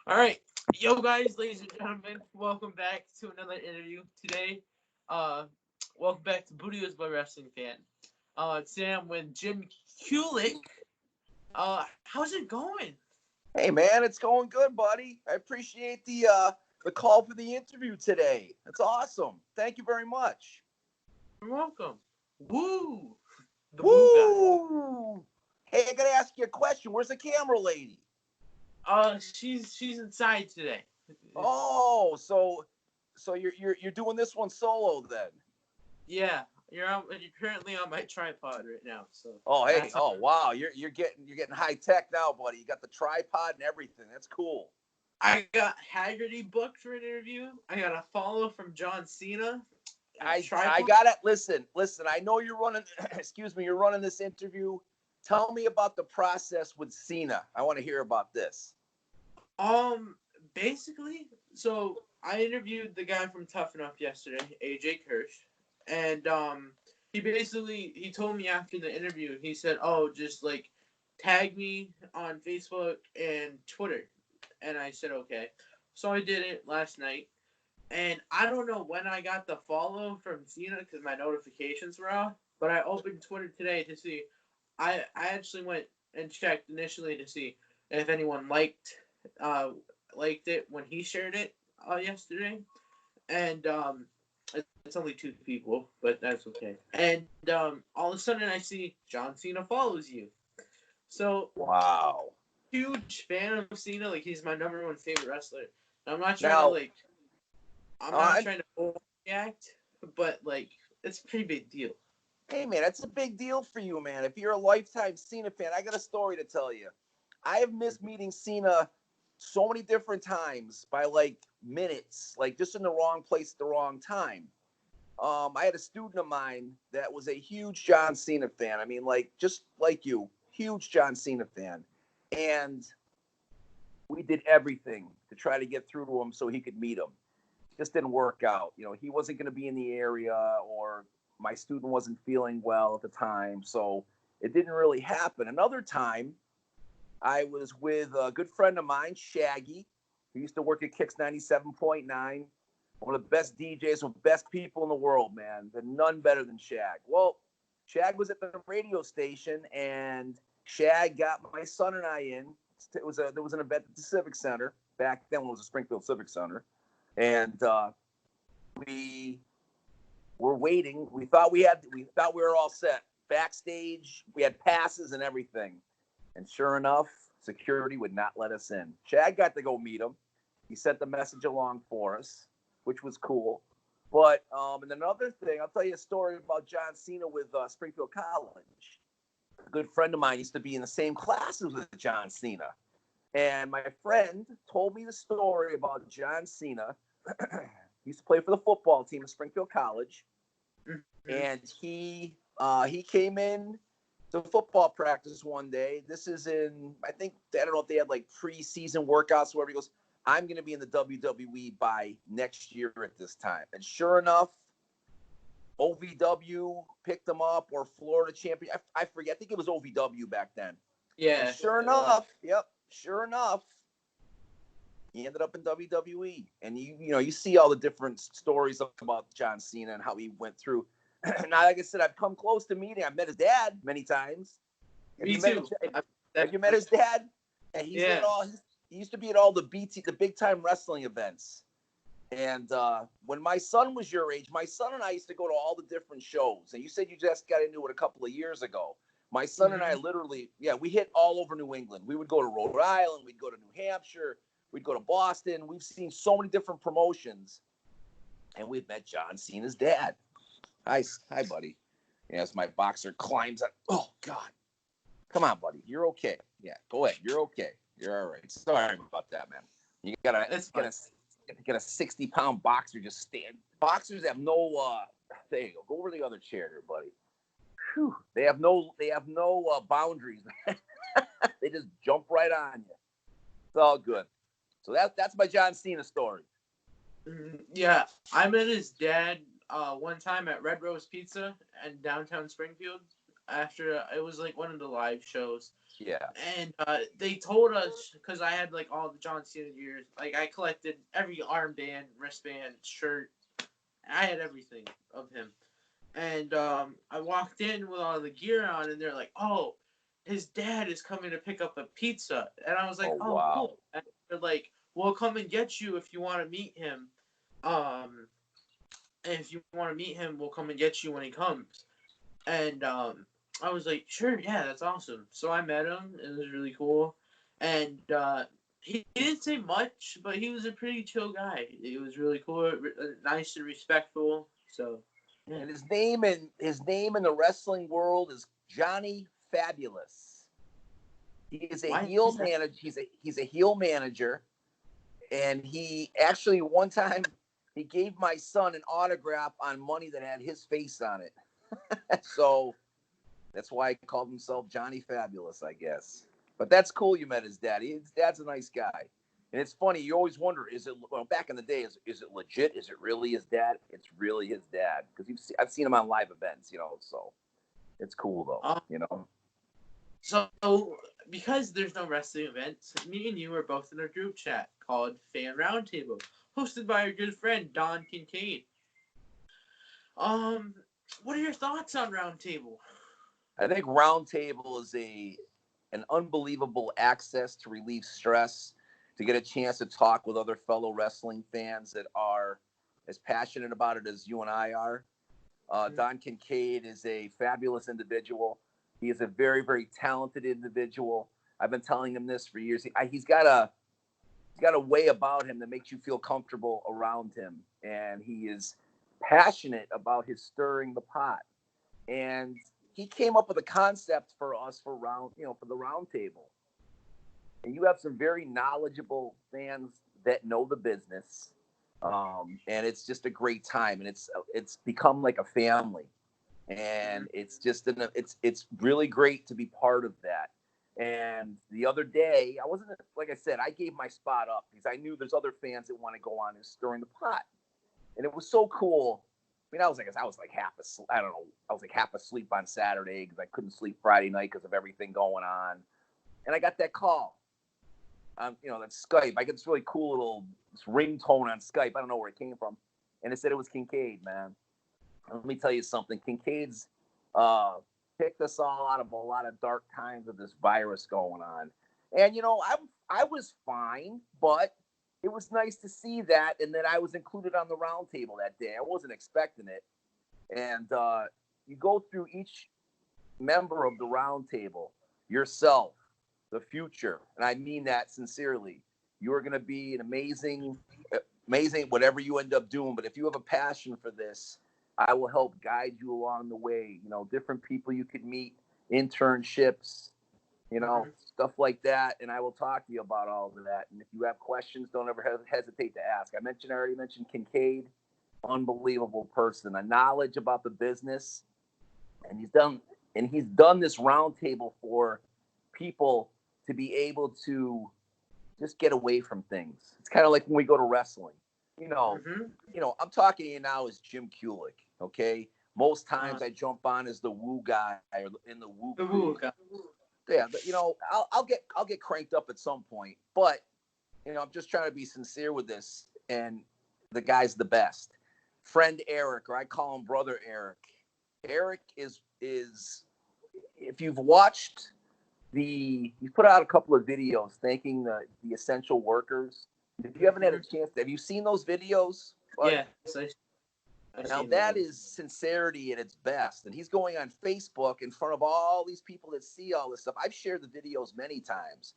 All right, yo, guys, ladies and gentlemen, welcome back to another interview today. Uh, Welcome back to Booty by Wrestling Fan. Today I'm with Jim Kulik. How's it going? Hey man, it's going good, buddy. I appreciate the call for the interview today. That's awesome. Thank you very much. You're welcome. Woo, the woo guy. Woo! Hey, I gotta ask you a question. Where's the camera lady? She's inside today. Oh, so you're doing this one solo then? Yeah, you're currently on my tripod right now, so Oh, hey, that's oh wow, you're getting high tech now, buddy. You got the tripod and everything. That's cool. I got Haggerty booked for an interview. I got a follow from John Cena. I Tripod. got it. Listen. I know you're running. Excuse me. You're running this interview. Tell me about the process with Cena. I want to hear about this. Basically, so I interviewed the guy from Tough Enough yesterday, AJ Kirsch, and he told me after the interview, he said, "Oh, just like tag me on Facebook and Twitter," and I said, "Okay." So I did it last night, and I don't know when I got the follow from Cena because my notifications were off, but I opened Twitter today to see. I actually went and checked initially to see if anyone uh liked it when he shared it yesterday, and it's only two people, but that's okay. And all of a sudden I see John Cena follows you, so Wow. huge fan of Cena. Like he's my number one favorite wrestler. And Now, I'm not uh, trying to overreact, but like it's a pretty big deal. hey man, that's a big deal for you, man. If you're a lifetime Cena fan, I got a story to tell you. I have missed meeting Cena so many different times by like minutes, like just in the wrong place at the wrong time. I had a student of mine that was a huge John Cena fan. I mean, like just like you, huge John Cena fan, and we did everything to try to get through to him so he could meet him. Just didn't work out. You know, he wasn't going to be in the area, or my student wasn't feeling well at the time, so it didn't really happen. Another time, I was with a good friend of mine, Shaggy, who used to work at Kicks 97.9. One of the best DJs, one of the best people in the world, man. There's none better than Shag. Well, Shag was at the radio station, and Shag got my son and I in. There was an event at the Civic Center back then when it was a Springfield Civic Center, and we were waiting. We thought we were all set. Backstage, we had passes and everything. And sure enough, security would not let us in. Chad got to go meet him. He sent the message along for us, which was cool. But and another thing, I'll tell you a story about John Cena with Springfield College. A good friend of mine used to be in the same classes with John Cena. And my friend told me the story about John Cena. He used to play for the football team at Springfield College. Mm-hmm. And he came in to football practice one day. This is I don't know if they had like preseason workouts or whatever. He goes, I'm going to be in the WWE by next year at this time. And sure enough, OVW picked him up, or Florida champion. I forget. I think it was OVW back then. And Yeah. sure enough, he ended up in WWE. And you see all the different stories about John Cena and how he went through. Now, like I said, I've come close to meeting. I've met his dad many times. Me too. Have you met his dad? Yeah, Yeah. he used to be at all the big time wrestling events. And when my son was your age, my son and I used to go to all the different shows. And you said you just got into it a couple of years ago. My son and I literally, we hit all over New England. We would go to Rhode Island. We'd go to New Hampshire. We'd go to Boston. We've seen so many different promotions. And we've met John Cena's dad. Hi, buddy. As my boxer climbs up. Oh, God. Come on, buddy. You're okay. Yeah, go ahead. You're okay. You're all right. Sorry about that, man. You gotta get a 60-pound boxer just stand. Boxers have no. There you go. Go over the other chair, there, buddy. Whew. They have no boundaries. They just jump right on you. It's all good. So that's my John Cena story. Yeah, I met his dad one time at Red Rose Pizza in downtown Springfield. after it was like one of the live shows. Yeah. And they told us, because I had like all the John Cena gears, like I collected every armband, wristband, shirt. I had everything of him. And I walked in with all the gear on, and they're like, "Oh, his dad is coming to pick up a pizza." And I was like, Oh, "Oh, wow. cool." And they're like, "We'll come and get you if you want to meet him. Um, and if you want to meet him, we'll come and get you when he comes." And I was like, "Sure, yeah, that's awesome." So I met him. It was really cool. And he didn't say much, but he was a pretty chill guy. He was really cool, nice and respectful. So, yeah. And his name in the wrestling world is Johnny Fabulous. He is a Why heel is that? manager. He's a heel manager, and he actually one time he gave my son an autograph on money that had his face on it. So that's why he called himself Johnny Fabulous, I guess. But that's cool. You met his dad. His dad's a nice guy. And it's funny. You always wonder, back in the day, is it legit? Is it really his dad? It's really his dad. Because I've seen him on live events, so it's cool, though. So, because there's no wrestling events, me and you are both in a group chat called Fan Roundtable, hosted by our good friend Don Kincaid. Um, what are your thoughts on Roundtable? I think Roundtable is an unbelievable access to relieve stress, to get a chance to talk with other fellow wrestling fans that are as passionate about it as you and I are. Don Kincaid is a fabulous individual. He is a very, very talented individual. I've been telling him this for years. He's got a way about him that makes you feel comfortable around him, and he is passionate about his stirring the pot. And he came up with a concept for us for the round table. And you have some very knowledgeable fans that know the business. And it's just a great time, and it's become like a family, and it's really great to be part of that. And the other day, I wasn't, like I said, I gave my spot up because I knew there's other fans that want to go on and stirring the pot, and it was so cool. I mean, I was like half asleep. I don't know. I was like half asleep on Saturday because I couldn't sleep Friday night because of everything going on, and I got that call. That's Skype. I get this really cool little ringtone on Skype. I don't know where it came from. And it said it was Kincaid, man. And let me tell you something. Kincaid's picked us all out of a lot of dark times of this virus going on. And, I was fine, but it was nice to see that. And then I was included on the round table that day. I wasn't expecting it. And you go through each member of the round table, yourself, the future, and I mean that sincerely. You are going to be an amazing whatever you end up doing. But if you have a passion for this, I will help guide you along the way. Different people you could meet, internships, stuff like that. And I will talk to you about all of that. And if you have questions, don't ever hesitate to ask. I already mentioned Kincaid, unbelievable person, a knowledge about the business, and he's done this roundtable for people to be able to just get away from things. It's kind of like when we go to wrestling. I'm talking to you now as Jim Kulik, okay? Most times I jump on as the woo guy or in the woo crew. Yeah, I'll get cranked up at some point, but I'm just trying to be sincere with this, and the guy's the best. Friend Eric, or I call him Brother Eric. Eric is if you've watched he put out a couple of videos thanking the essential workers. If you haven't had a chance, have you seen those videos? Yes, now that is sincerity at its best. And he's going on Facebook in front of all these people that see all this stuff. I've shared the videos many times.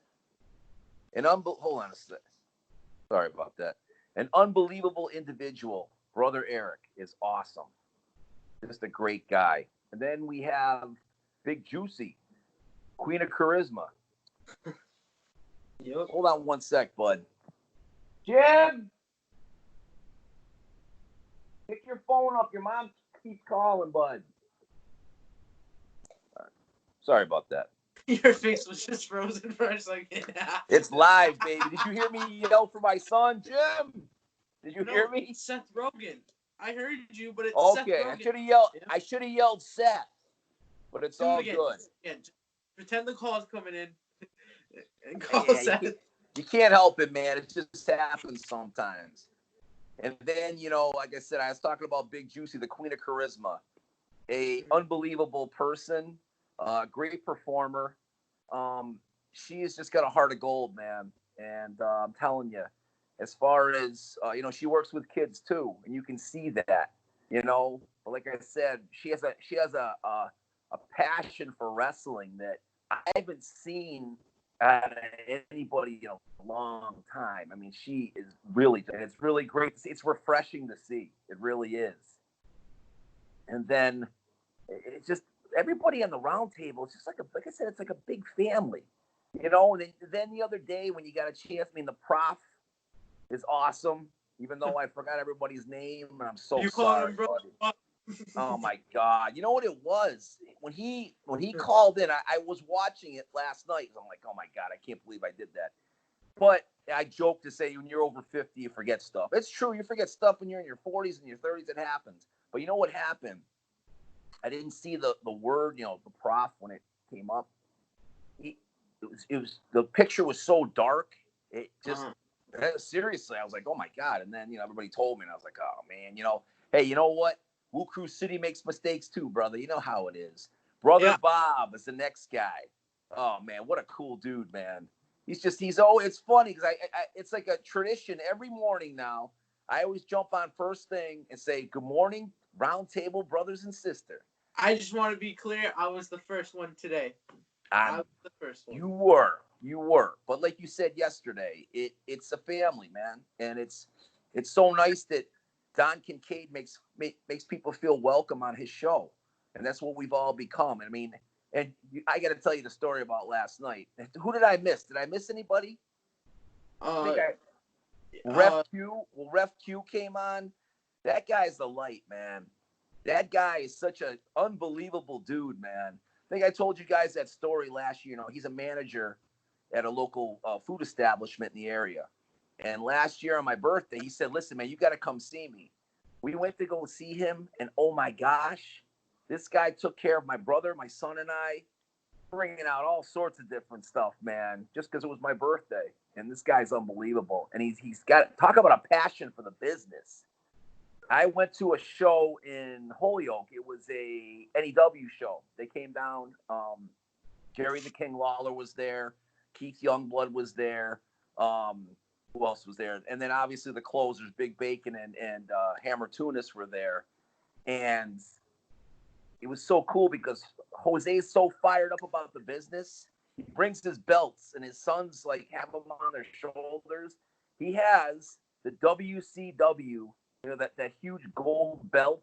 Hold on a sec. Sorry about that. An unbelievable individual, Brother Eric, is awesome. Just a great guy. And then we have Big Juicy, Queen of Charisma. Yep. Hold on one sec, bud. Jim! Pick your phone up. Your mom keeps calling, bud. Right. Sorry about that. Your face was just frozen for a second. It's live, baby. Did you hear me yell for my son, Jim? Did you hear me? Seth Rogen. I heard you, but it's okay. Seth Rogen. I should have yelled Seth. but it's Do it all again. good. Again. Just pretend the call's coming in. And call Yeah, us at you can't help it, man. It just happens sometimes. And then, like I said, I was talking about Big Juicy, the queen of charisma, a unbelievable person, great performer. She has just got a heart of gold, man. And I'm telling you, as far as she works with kids too, and you can see that. But like I said, she has a passion for wrestling that I haven't seen out of anybody in a long time. I mean, she is really, and it's really great to see. It's refreshing to see. It really is. And then it's just everybody on the round table. It's just like I said, it's like a big family, And then the other day when you got a chance, I mean, the prof is awesome, even though I forgot everybody's name, and I'm so you calling sorry, him bro? buddy. Oh my God! You know what it was when he called in? I was watching it last night. I'm like, oh my God, I can't believe I did that. But I joke to say when you're over 50, you forget stuff. It's true, you forget stuff when you're in your 40s and your 30s. It happens. But you know what happened? I didn't see the word, the prof when it came up. It was the picture was so dark. It just seriously, I was like, oh my God. And then everybody told me, and I was like, oh man, hey, you know what? Woo Crew City makes mistakes too, brother. You know how it is. Brother Bob is the next guy. Oh man, what a cool dude, man. It's funny because I it's like a tradition every morning now. I always jump on first thing and say, good morning, round table brothers and sisters. I just want to be clear. I was the first one today. I was the first one. You were. But like you said yesterday, it's a family, man. And it's so nice that Don Kincaid makes people feel welcome on his show. And that's what we've all become. I mean, I got to tell you the story about last night. Who did I miss? Did I miss anybody? Ref Q. Well, Ref Q came on. That guy's the light, man. That guy is such an unbelievable dude, man. I think I told you guys that story last year. He's a manager at a local food establishment in the area. And last year on my birthday, he said, listen, man, you got to come see me. We went to go see him, and oh my gosh, this guy took care of my brother, my son, and I, bringing out all sorts of different stuff, man, just because it was my birthday. And this guy's unbelievable. And he's got, talk about a passion for the business. I went to a show in Holyoke. It was a NEW show. They came down. Jerry the King Lawler was there. Keith Youngblood was there. Who else was there? And then obviously the closers, Big Bacon and Hammer Tunis were there. And it was so cool because Jose is so fired up about the business. He brings his belts, and his sons have them on their shoulders. He has the WCW, that huge gold belt.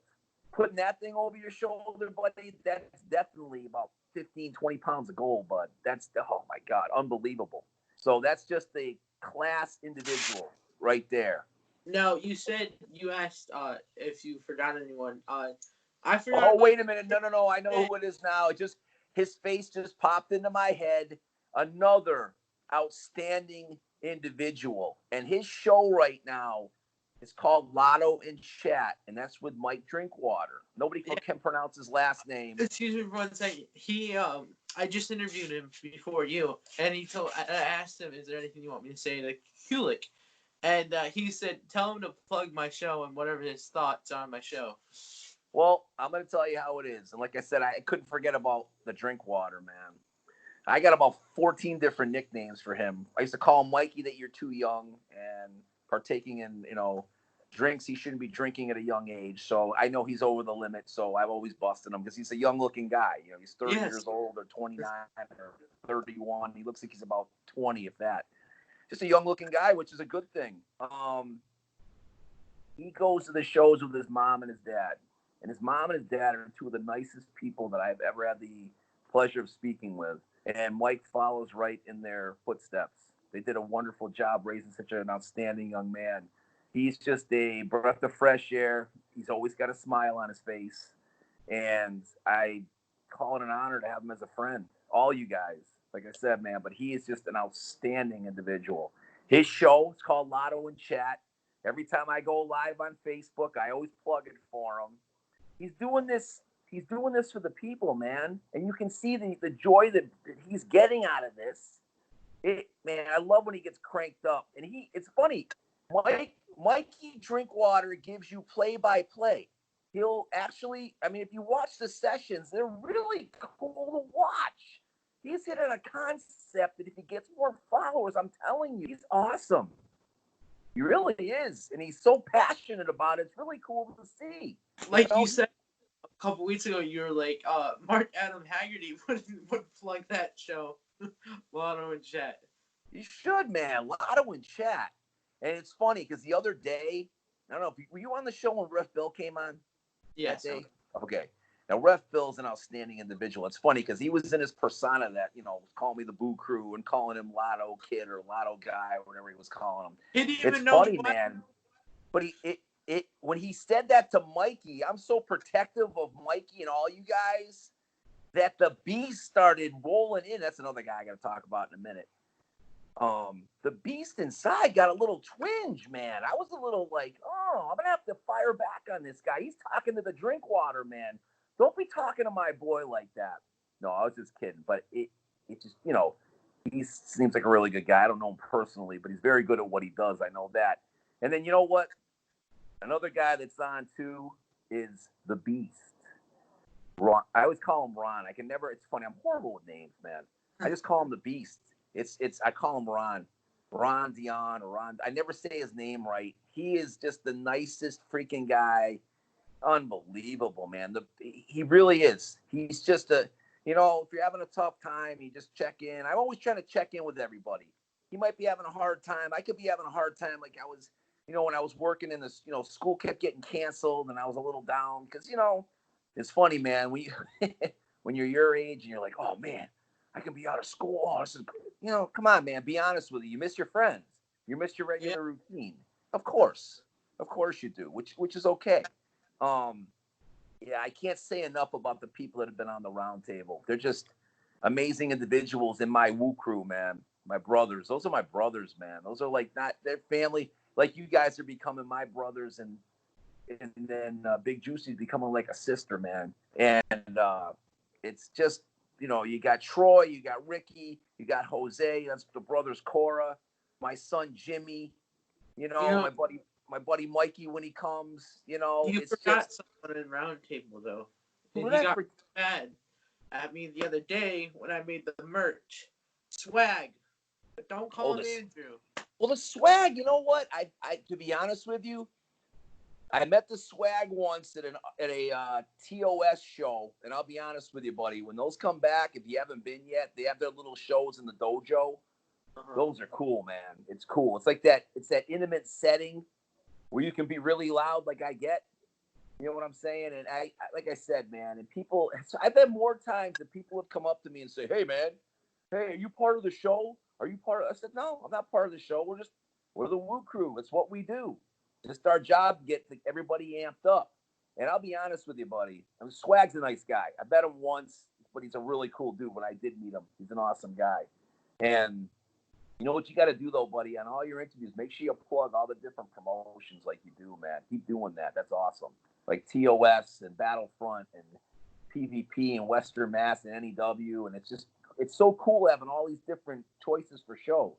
Putting that thing over your shoulder, buddy, that's definitely about 15, 20 pounds of gold, bud. That's, oh my God, unbelievable. So that's just a class individual right there. Now, you said you asked if you forgot anyone. I forgot. Oh, wait a minute. No. I know who it is now. His face just popped into my head. Another outstanding individual. And his show right now is called Lotto in Chat, and that's with Mike Drinkwater. Nobody can pronounce his last name. Excuse me for 1 second. I just interviewed him before you, and I asked him, is there anything you want me to say to Kulik? And he said, tell him to plug my show and whatever his thoughts on my show. Well, I'm going to tell you how it is. And like I said, I couldn't forget about the Drinkwater, man. I got about 14 different nicknames for him. I used to call him Mikey, that you're too young, and partaking in, drinks he shouldn't be drinking at a young age. So I know he's over the limit. So I've always busted him because he's a young looking guy. He's 30 years old or 29 or 31. He looks like he's about 20, if that. Just a young looking guy, which is a good thing. He goes to the shows with his mom and his dad. And his mom and his dad are two of the nicest people that I've ever had the pleasure of speaking with. And Mike follows right in their footsteps. They did a wonderful job raising such an outstanding young man. He's just a breath of fresh air. He's always got a smile on his face. And I call it an honor to have him as a friend. All you guys, like I said, man, but he is just an outstanding individual. His show is called Lotto in Chat. Every time I go live on Facebook, I always plug it for him. He's doing this he's doing this for the people, man. And you can see the joy that he's getting out of this. Man, I love when he gets cranked up. And it's funny. Mikey Drinkwater gives you play-by-play. He'll actually, I mean, if you watch the sessions, they're really cool to watch. He's hitting a concept that if he gets more followers, I'm telling you, he's awesome. He really is. And he's so passionate about it. It's really cool to see. Like you said a couple weeks ago, you were like, Mark Adam Haggerty would plug that show. Lotto and Chat. You should, man. Lotto and Chat. And it's funny because the other day, I don't know, were you on the show when Ref Bill came on? Yes. That day? Okay. Now, Ref Bill's an outstanding individual. It's funny because he was in his persona that, calling me the Boo Crew and calling him Lotto Kid or Lotto Guy or whatever he was calling him. It's funny, man. But when he said that to Mikey, I'm so protective of Mikey and all you guys that the beast started rolling in. That's another guy I got to talk about in a minute. The beast inside got a little twinge, man. I was a little like, oh, I'm gonna have to fire back on this guy. He's talking to the Drinkwater, man. Don't be talking to my boy like that. No, I was just kidding. But it just, he seems like a really good guy. I don't know him personally, but he's very good at what he does. I know that. And then you know what? Another guy that's on too is the Beast. Ron. I always call him Ron. I can never. It's funny. I'm horrible with names, man. I just call him the Beast. I call him Ron. Ron Dion or Ron. I never say his name right. He is just the nicest freaking guy. Unbelievable, man. He really is. He's just if you're having a tough time, you just check in. I'm always trying to check in with everybody. He might be having a hard time. I could be having a hard time. Like I was, when I was working in this, school kept getting canceled and I was a little down because, it's funny, man. When you're your age and you're like, oh man, I can be out of school. Oh, this is, come on, man. Be honest with you. You miss your friends. You miss your regular routine. Of course you do, which is okay. I can't say enough about the people that have been on the round table. They're just amazing individuals in my Woo crew, man. My brothers. Those are my brothers, man. Those are like not their family. Like you guys are becoming my brothers, and then Big Juicy's becoming like a sister, man. And it's just, you got Troy, you got Ricky, you got Jose. That's the brothers Cora. My son Jimmy. My buddy Mikey when he comes. You it's forgot just someone in round table though. Who And he got mad at me the other day when I made the merch. Swag. But don't call him Andrew. Well, the swag, you know what? I to be honest with you, I met the swag once at a TOS show, and I'll be honest with you, buddy. When those come back, if you haven't been yet, they have their little shows in the dojo. Uh-huh. Those are cool, man. It's cool. It's like that. It's that intimate setting where you can be really loud, like I get. You know what I'm saying? And I like I said, man. And people, I've had more times that people have come up to me and say, "Hey, man, hey, are you part of the show? Are you part of?" I said, "No, I'm not part of the show. We're the Woo Crew. It's what we do. Just our job to get everybody amped up." And I'll be honest with you, buddy. Swag's a nice guy. I met him once, but he's a really cool dude. When I did meet him, he's an awesome guy. And you know what you got to do, though, buddy? On all your interviews, make sure you plug all the different promotions like you do, man. Keep doing that. That's awesome. Like TOS and Battlefront and PvP and Western Mass and NEW. And it's so cool having all these different choices for shows.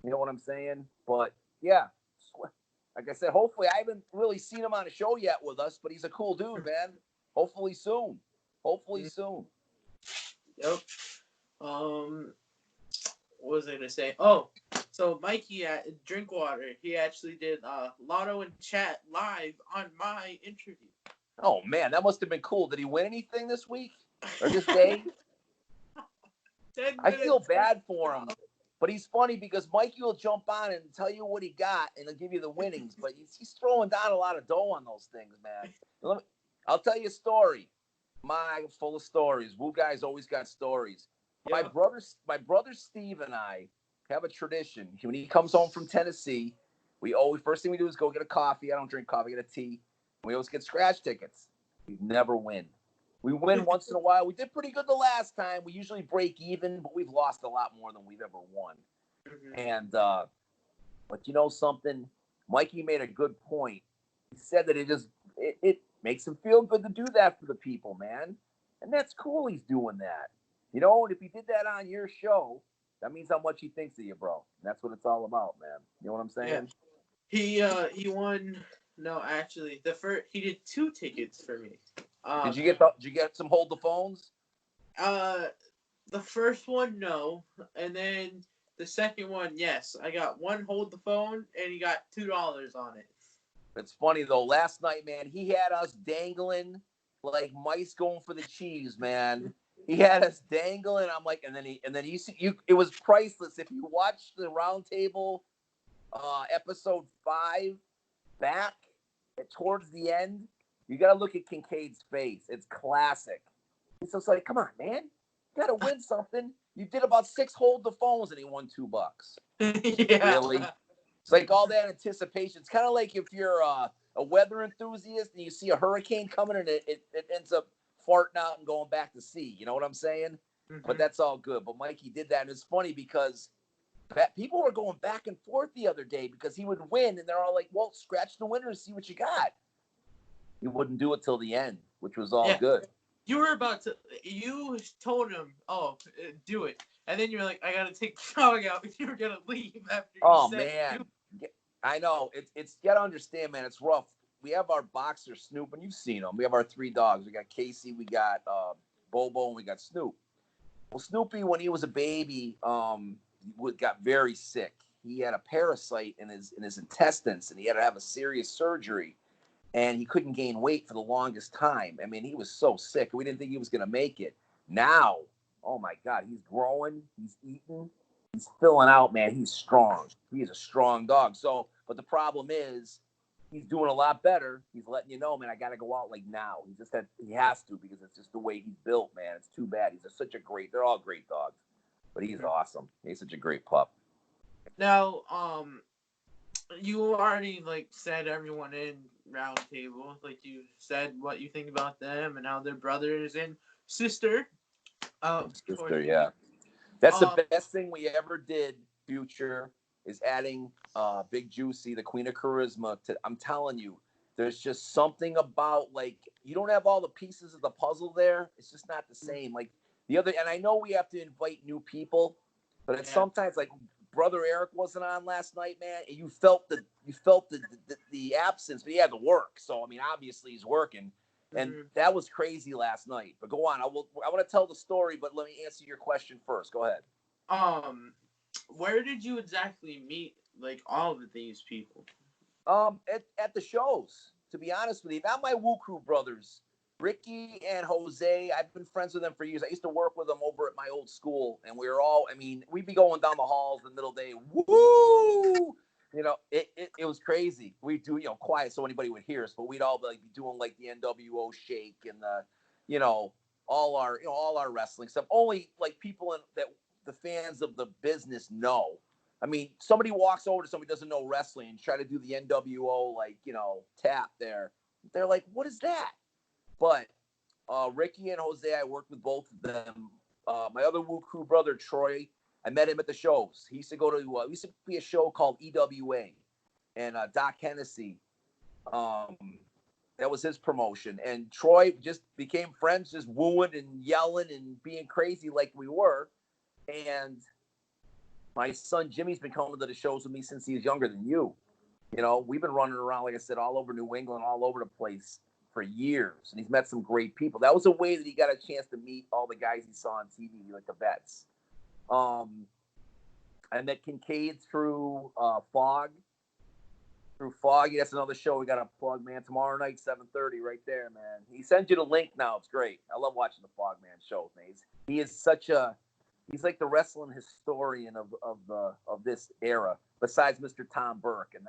You know what I'm saying? But, yeah. Like I said, hopefully, I haven't really seen him on a show yet with us, but he's a cool dude, man. Hopefully soon. Yep. What was I gonna say? Oh, so Mikey at Drinkwater, he actually did Lotto and Chat live on my interview. Oh man, that must have been cool. Did he win anything this week or this day? I feel bad for him. But he's funny because Mikey will jump on and tell you what he got and he'll give you the winnings. But he's throwing down a lot of dough on those things, man. I'll tell you a story. Full of stories. Woo guys always got stories. Yeah. My brother Steve and I have a tradition. When he comes home from Tennessee, first thing we do is go get a coffee. I don't drink coffee, get a tea. We always get scratch tickets. We never win. We win once in a while. We did pretty good the last time. We usually break even, but we've lost a lot more than we've ever won. Mm-hmm. And but you know something? Mikey made a good point. He said that makes him feel good to do that for the people, man. And that's cool he's doing that. You know, and if he did that on your show, that means how much he thinks of you, bro. And that's what it's all about, man. You know what I'm Yeah. saying? He won. No, actually, the first he did 2 tickets for me. Did Um, you get some hold the phones? uh, the first one, no, and then the second one, yes. I got one hold the phone, and he got $2 on it. It's funny though. Last night, man, he had us dangling like mice going for the cheese, man. He had us dangling. I'm like, and then you see, it was priceless. If you watch the roundtable episode 5 back towards the end, you got to look at Kincaid's face. It's classic. He's just like, come on, man, you got to win something. You did about 6 hold the phones and he won $2. Yeah. Really? It's like all that anticipation. It's kind of like if you're a weather enthusiast and you see a hurricane coming and it ends up farting out and going back to sea. You know what I'm saying? But that's all good. But Mikey did that. And it's funny because people were going back and forth the other day because he would win. And they're all like, well, scratch the winner and see what you got. He wouldn't do it till the end, which was all Yeah. good. You were about to. You told him, "Oh, do it," and then you're like, "I gotta take the dog out." You were gonna leave after you Oh, said, man. I know. It's you got to understand, man. It's rough. We have our boxer Snoop, and you've seen him. We have our 3 dogs. We got Casey, we got Bobo, and we got Snoop. Well, Snoopy, when he was a baby, got very sick. He had a parasite in his intestines, and he had to have a serious surgery. And he couldn't gain weight for the longest time. I mean, he was so sick. We didn't think he was going to make it. Now, oh my God, he's growing. He's eating. He's filling out, man. He's strong. He is a strong dog. So, but the problem is, he's doing a lot better. He's letting you know, man, I got to go out like now. He has to because it's just the way he's built, man. It's too bad. They're all great dogs, but he's awesome. He's such a great pup. Now, you already like said everyone in round table. Like you said what you think about them and how they're brothers and sister. Sister, yeah. That's the Um, best thing we ever did, Future, is adding Big Juicy, the Queen of Charisma. I'm telling you, there's just something about, like, you don't have all the pieces of the puzzle there. It's just not the same. Like, and I know we have to invite new people, but it's sometimes, like, Brother Eric wasn't on last night, man, and you felt the absence, but he had to work. So, I mean, obviously he's working. And that was crazy last night. But go on. I want to tell the story, but let me answer your question first. Go ahead. Where did you exactly meet like all of these people? At the shows, to be honest with you. Not my Woo Crew brothers. Ricky and Jose, I've been friends with them for years. I used to work with them over at my old school, and we'd be going down the halls in the middle of the day. Woo! It was crazy. We do, quiet so anybody would hear us, but we'd all be doing like the NWO shake and all our wrestling stuff. Only like people that the fans of the business know. I mean, somebody walks over to somebody who doesn't know wrestling and try to do the NWO tap there. They're like, "What is that?" But Ricky and Jose, I worked with both of them. My other Woo Crew brother, Troy, I met him at the shows. He used to go to, used to be a show called EWA. And Doc Hennessy, that was his promotion. And Troy just became friends, just wooing and yelling and being crazy like we were. And my son Jimmy's been coming to the shows with me since he was younger than you. We've been running around, like I said, all over New England, all over the place for years. And he's met some great people. That was a way that he got a chance to meet all the guys he saw on TV, like the vets. I met Kincaid through Fog. Through Foggy, that's another show we got to plug, man. Tomorrow night, 7:30, right there, man. He sends you the link now. It's great. I love watching the Fogman show, man. He is he's like the wrestling historian of this era, besides Mr. Tom Burke. And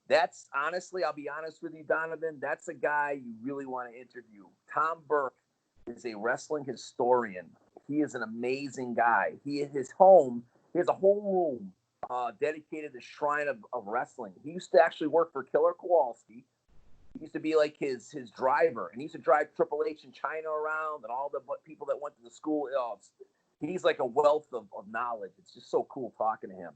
that's honestly, I'll be honest with you, Donovan, that's a guy you really want to interview. Tom Burke is a wrestling historian. He is an amazing guy. He has a whole room dedicated to Shrine of Wrestling. He used to actually work for Killer Kowalski. He used to be like his driver, and he used to drive Triple H and China around and all the people that went to the school. He's like a wealth of knowledge. It's just so cool talking to him.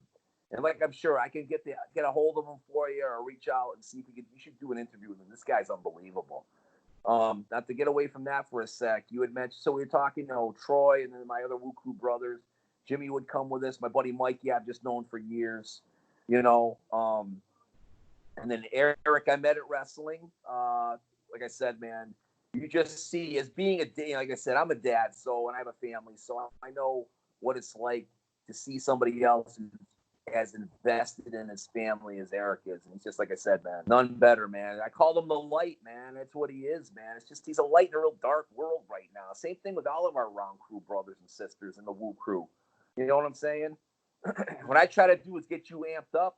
And like I'm sure I can get a hold of him for you or reach out and see if you should do an interview with him. This guy's unbelievable. Not to get away from that for a sec, you had mentioned, so we were talking, Troy and then my other Woo Crew brothers. Jimmy would come with us. My buddy Mikey, I've just known for years, and then Eric, I met at wrestling. Like I said, man, you just see as being like I said, I'm a dad, and I have a family, so I know what it's like to see somebody else who's as invested in his family as Eric is. And he's just, like I said, man, none better, man. I call him the light, man. That's what he is, man. It's just, he's a light in a real dark world right now. Same thing with all of our Round Crew brothers and sisters in the Woo Crew. You know what I'm saying? What I try to do is get you amped up,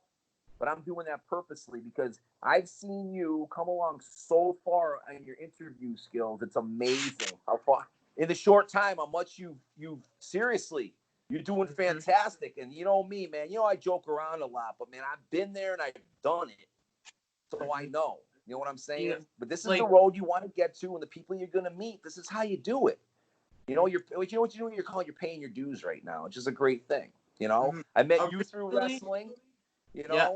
but I'm doing that purposely because I've seen you come along so far in your interview skills. It's amazing how far, in the short time, how much you've seriously, you're doing fantastic. And you know me, man, I joke around a lot, but man, I've been there and I've done it. So I know, you know what I'm saying? Yeah. But this is the road you want to get to, and the people you're going to meet, this is how you do it. What you're doing, you're paying your dues right now, which is a great thing. I met you through wrestling, Yeah,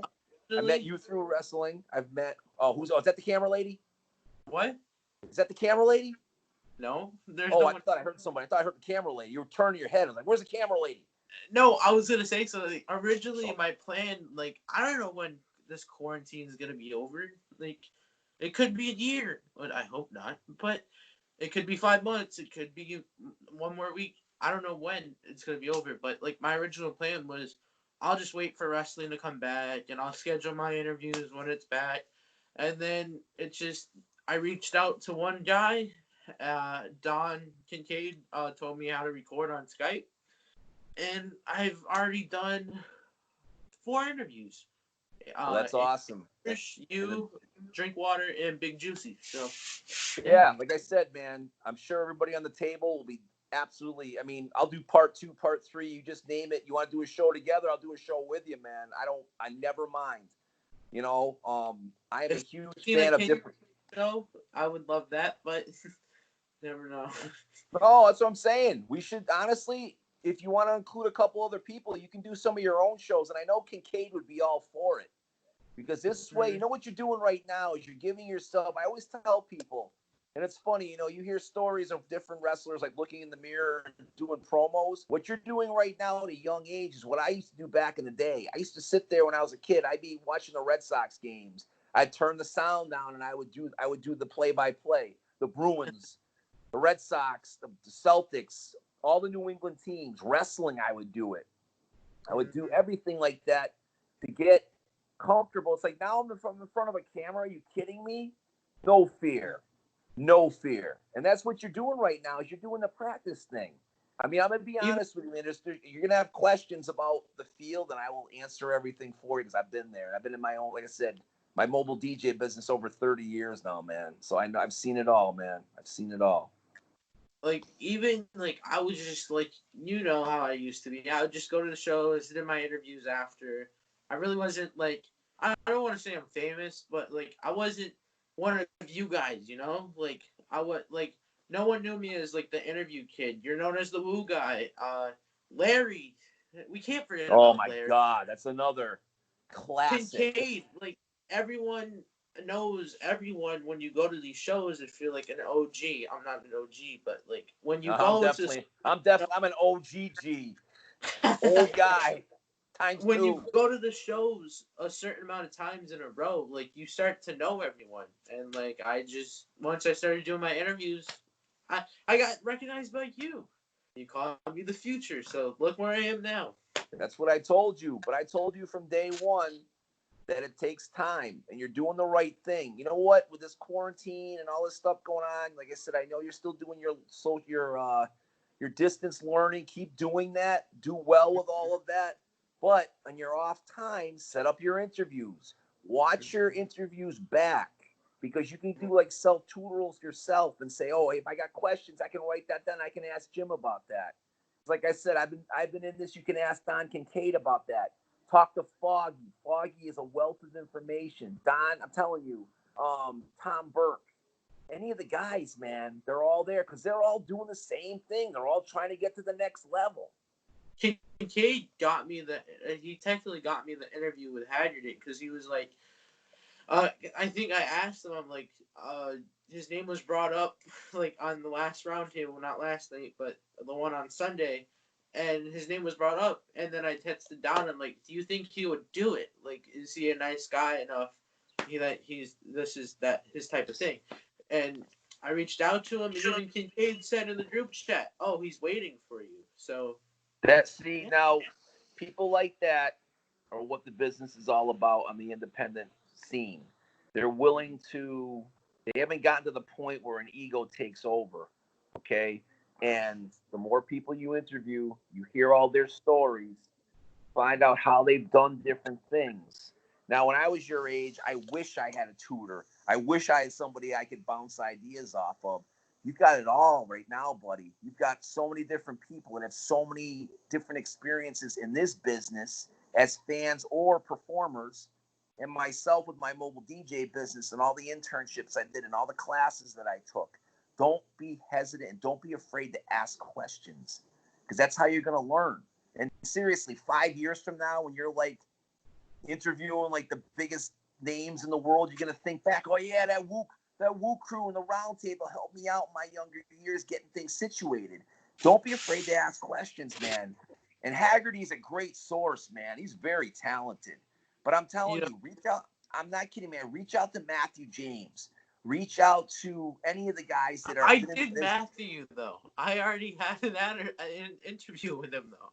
I met you through wrestling. I've met, is that the camera lady? What? Is that the camera lady? No, there's I thought I heard somebody. I thought I heard the camera lady. You were turning your head. I was like, where's the camera lady? No, I was gonna say, so originally my plan, I don't know when this quarantine is gonna be over. It could be a year, but I hope not. But it could be 5 months. It could be one more week. I don't know when it's gonna be over. But my original plan was, I'll just wait for wrestling to come back, and I'll schedule my interviews when it's back. And then I reached out to one guy, Don Kincaid, told me how to record on Skype, and I've already done 4 interviews. Well, that's awesome. You, Drink Water, and Big Juicy. So, yeah, like I said, man, I'm sure everybody on the table will be absolutely. I mean, I'll do part 2, part 3. You just name it. You want to do a show together? I'll do a show with you, man. I never mind. I am a huge fan of different. No, I would love that, but never know. No, that's what I'm saying. We should honestly, if you want to include a couple other people, you can do some of your own shows. And I know Kincaid would be all for it. Because this way, you know what you're doing right now is you're giving yourself, I always tell people, and it's funny, you hear stories of different wrestlers looking in the mirror and doing promos. What you're doing right now at a young age is what I used to do back in the day. I used to sit there when I was a kid. I'd be watching the Red Sox games. I'd turn the sound down and I would do the play-by-play. The Bruins, the Red Sox, the Celtics, all the New England teams, wrestling, I would do it. I would do everything like that to get comfortable. It's like, now I'm in front of a camera. Are you kidding me? No fear. And that's what you're doing right now is you're doing the practice thing. I mean, I'm going to be honest with you, man. You're going to have questions about the field, and I will answer everything for you because I've been there. I've been in my own, like I said, my mobile DJ business over 30 years now, man. So I know I've seen it all, man. I've seen it all. I was just how I used to be. I would just go to the shows, did my interviews after. I really wasn't I don't want to say I'm famous, but I wasn't one of you guys, no one knew me as the interview kid. You're known as the Woo guy. Larry, we can't forget about Larry. Oh my God, that's another classic. Kincaid, everyone knows everyone when you go to these shows if you're an OG. I'm not an OG, but when you go I'm an OGG. Old guy. When you go to the shows a certain amount of times in a row, you start to know everyone. And once I started doing my interviews, I got recognized by you. You called me the future, so look where I am now. That's what I told you. But I told you from day one that it takes time and you're doing the right thing. You know what? With this quarantine and all this stuff going on, like I said, I know you're still doing your distance learning. Keep doing that. Do well with all of that. But on your off time, set up your interviews. Watch your interviews back because you can do self-tutorials yourself and say, oh, if I got questions, I can write that down. I can ask Jim about that. Like I said, I've been in this. You can ask Don Kincaid about that. Talk to Foggy. Foggy is a wealth of information. Don, I'm telling you, Tom Burke, any of the guys, man, they're all there because they're all doing the same thing. They're all trying to get to the next level. Kincaid got me he technically got me the interview with Haggerty because he was like, I think I asked him, I'm like, his name was brought up like on the last roundtable, not last night, but the one on Sunday, and his name was brought up, and then I texted down, I'm like, do you think he would do it? Like, is he a nice guy enough? This is that his type of thing, and I reached out to him, and even Kincaid said in the group chat, oh, he's waiting for you. So yeah. Now, people like that are what the business is all about on the independent scene. They're willing to, they haven't gotten to the point where an ego takes over. Okay. And the more people you interview, you hear all their stories, find out how they've done different things. Now, when I was your age, I wish I had a tutor. I wish I had somebody I could bounce ideas off of. You've got it all right now, buddy. You've got so many different people and have so many different experiences in this business as fans or performers. And myself with my mobile DJ business and all the internships I did and all the classes that I took. Don't be hesitant and don't be afraid to ask questions, because that's how you're going to learn. And seriously, 5 years from now, when you're like interviewing like the biggest names in the world, you're gonna think back, oh yeah, that Woo crew and the round table helped me out in my younger years getting things situated. Don't be afraid to ask questions, man. And Haggerty's a great source, man. He's very talented. But I'm telling you, reach out. I'm not kidding, man. Reach out to Matthew James. Reach out to any of the guys that are. I did Matthew though. I already had an interview with him though.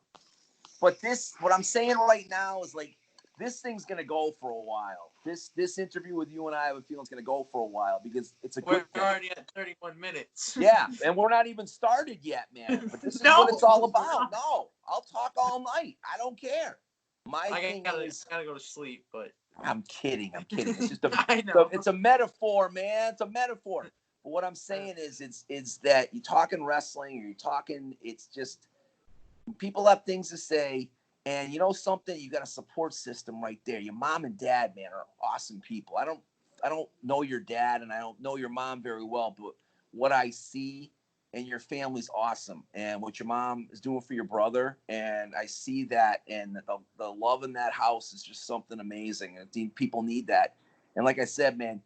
But what I'm saying right now is like, this thing's gonna go for a while. This interview with you and I have a feeling it's gonna go for a while because it's a good thing. We're already at 31 minutes. Yeah, and we're not even started yet, man. But this is what it's all about. No, I'll talk all night. I don't care. I gotta go to sleep, but I'm kidding. It's just I know. It's a metaphor, man. It's a metaphor. But what I'm saying is, it's that you're talking wrestling or you're talking. It's just people have things to say. And you know something, you got a support system right there. Your mom and dad, man, are awesome people. I don't know your dad and I don't know your mom very well, but what I see and your family's awesome. And what your mom is doing for your brother, and I see that, and the love in that house is just something amazing. And people need that. And like I said, man,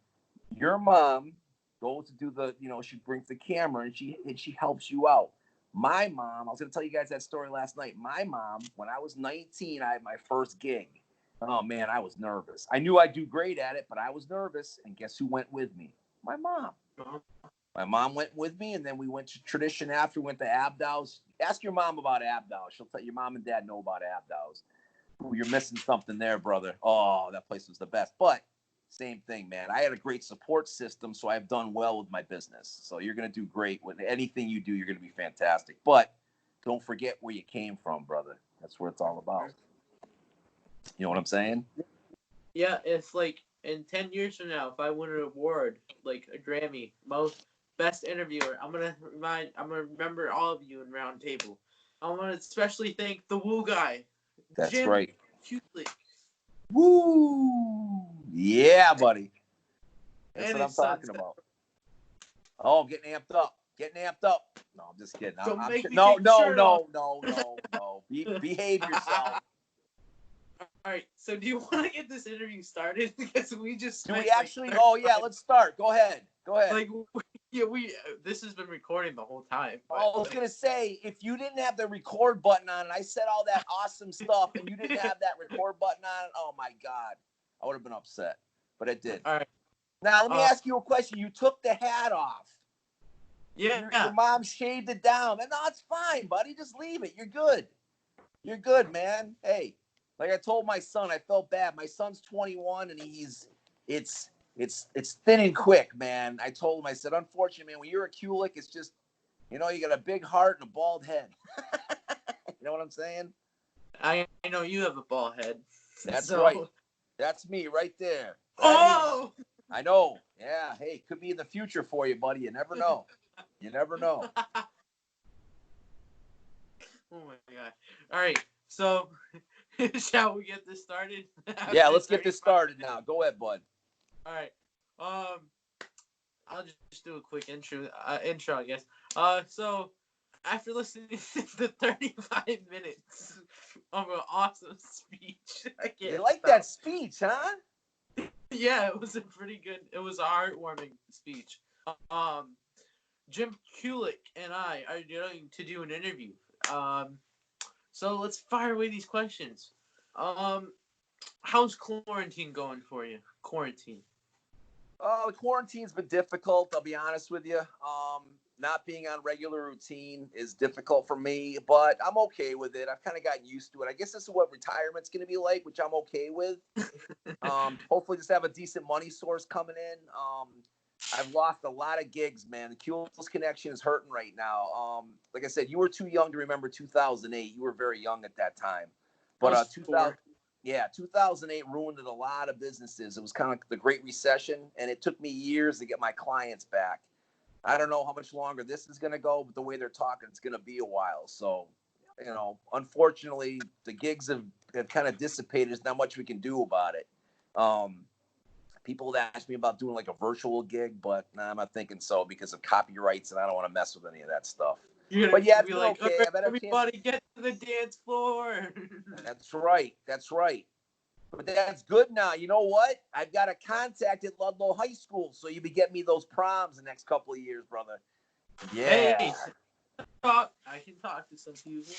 your mom goes to do she brings the camera and she helps you out. My mom, I was going to tell you guys that story last night. My mom, when I was 19, I had my first gig. Oh, man, I was nervous. I knew I'd do great at it, but I was nervous. And guess who went with me? My mom. My mom went with me, and then we went to Tradition after. We went to Abdow's. Ask your mom about Abdow's. She'll tell you, your mom and dad know about Abdow's. Ooh, you're missing something there, brother. Oh, that place was the best. But same thing, man. I had a great support system, so I've done well with my business. So you're going to do great with anything you do. You're going to be fantastic. But don't forget where you came from, brother. That's what it's all about. You know what I'm saying? Yeah, it's like in 10 years from now, if I win an award, like a Grammy, most best interviewer, I'm gonna remember all of you in Round Table. I want to especially thank the Woo guy. That's Jim right. Kulik. Woo! Yeah, buddy. That's And what I'm talking about. Oh, getting amped up. No, I'm just kidding. No. Behave yourself. All right. So, do you want to get this interview started? Because we just. Do we actually? Oh yeah, let's start. Go ahead. Like, yeah, this has been recording the whole time. But, I was gonna say, if you didn't have the record button on, and I said all that awesome stuff, and you didn't have that record button on, oh my god, I would have been upset. But I did. All right. Now let me ask you a question. You took the hat off. Yeah. Your mom shaved it down, and no, it's fine, buddy. Just leave it. You're good. You're good, man. Hey, like I told my son, I felt bad. My son's 21, and it's thin and quick, man. I told him, I said, unfortunately, man, when you're a Kulik, it's just, you got a big heart and a bald head. You know what I'm saying? I know you have a bald head. That's right. That's me right there. Oh! I know. Yeah. Hey, could be in the future for you, buddy. You never know. Oh my god. All right. So, shall we get this started? Yeah, let's get this started now. Go ahead, bud. All right. I'll just do a quick intro, I guess. So after listening to 35 minutes of an awesome speech, I You can't like that stop. speech, huh? Yeah, it was a pretty good. It was a heartwarming speech. Um, Jim Kulik and I are going to do an interview. Um, so let's fire away these questions. Um, how's quarantine going for you? Quarantine. The quarantine's been difficult. I'll be honest with you. Not being on regular routine is difficult for me, but I'm okay with it. I've kind of gotten used to it. I guess this is what retirement's going to be like, which I'm okay with. Hopefully, just have a decent money source coming in. I've lost a lot of gigs, man. The Kules connection is hurting right now. Like I said, you were too young to remember 2008. You were very young at that time, I but was 2000, 4. yeah, 2008 ruined a lot of businesses. It was kind of like the Great Recession, and it took me years to get my clients back. I don't know how much longer this is going to go, but the way they're talking, it's going to be a while. So, unfortunately, the gigs have kind of dissipated. There's not much we can do about it. Um, People have asked me about doing like a virtual gig, but nah, I'm not thinking so because of copyrights, and I don't want to mess with any of that stuff. You're But gonna yeah, it's be been like, all okay. right, I've had a chance. everybody, get to the dance floor. That's right. That's right. But that's good now. You know what? I've got a contact at Ludlow High School, so you be getting me those proms the next couple of years, brother. Yeah, Hey, talk. I can talk to some people.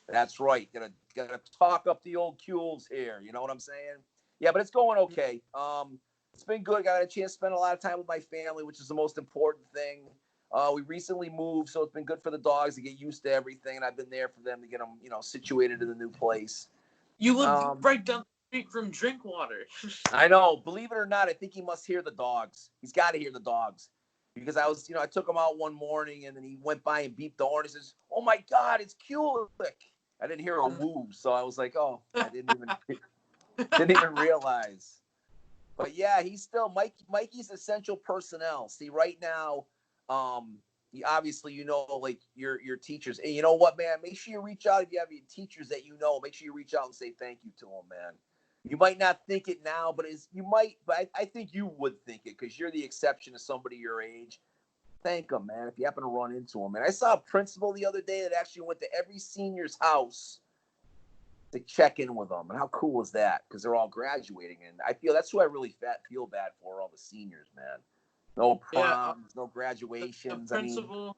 that's right. Gotta talk up the old Kules here. You know what I'm saying? Yeah, but it's going okay. It's been good. Got a chance to spend a lot of time with my family, which is the most important thing. We recently moved, so it's been good for the dogs to get used to everything, and I've been there for them to get them, situated in the new place. You live Um, right down the street from Drinkwater. I know. Believe it or not, I think he must hear the dogs. He's got to hear the dogs because I took him out one morning and then he went by and beeped the horn. He says, "Oh my God, it's Kulik." I didn't hear a woo, so I was like, "Oh, I didn't even realize." But yeah, he's still Mikey's essential personnel. See, right now, obviously like your teachers, and you know what, man? Make sure you reach out if you have your teachers that you know. Make sure you reach out and say thank you to them, man. You might not think it now, but I think you would think it because you're the exception to somebody your age. Thank them, man, if you happen to run into them. And I saw a principal the other day that actually went to every senior's house to check in with them. And how cool is that? Because they're all graduating, and I feel that's who I really feel bad for, all the seniors, man. No Yeah, proms, no the graduations. I mean, principal,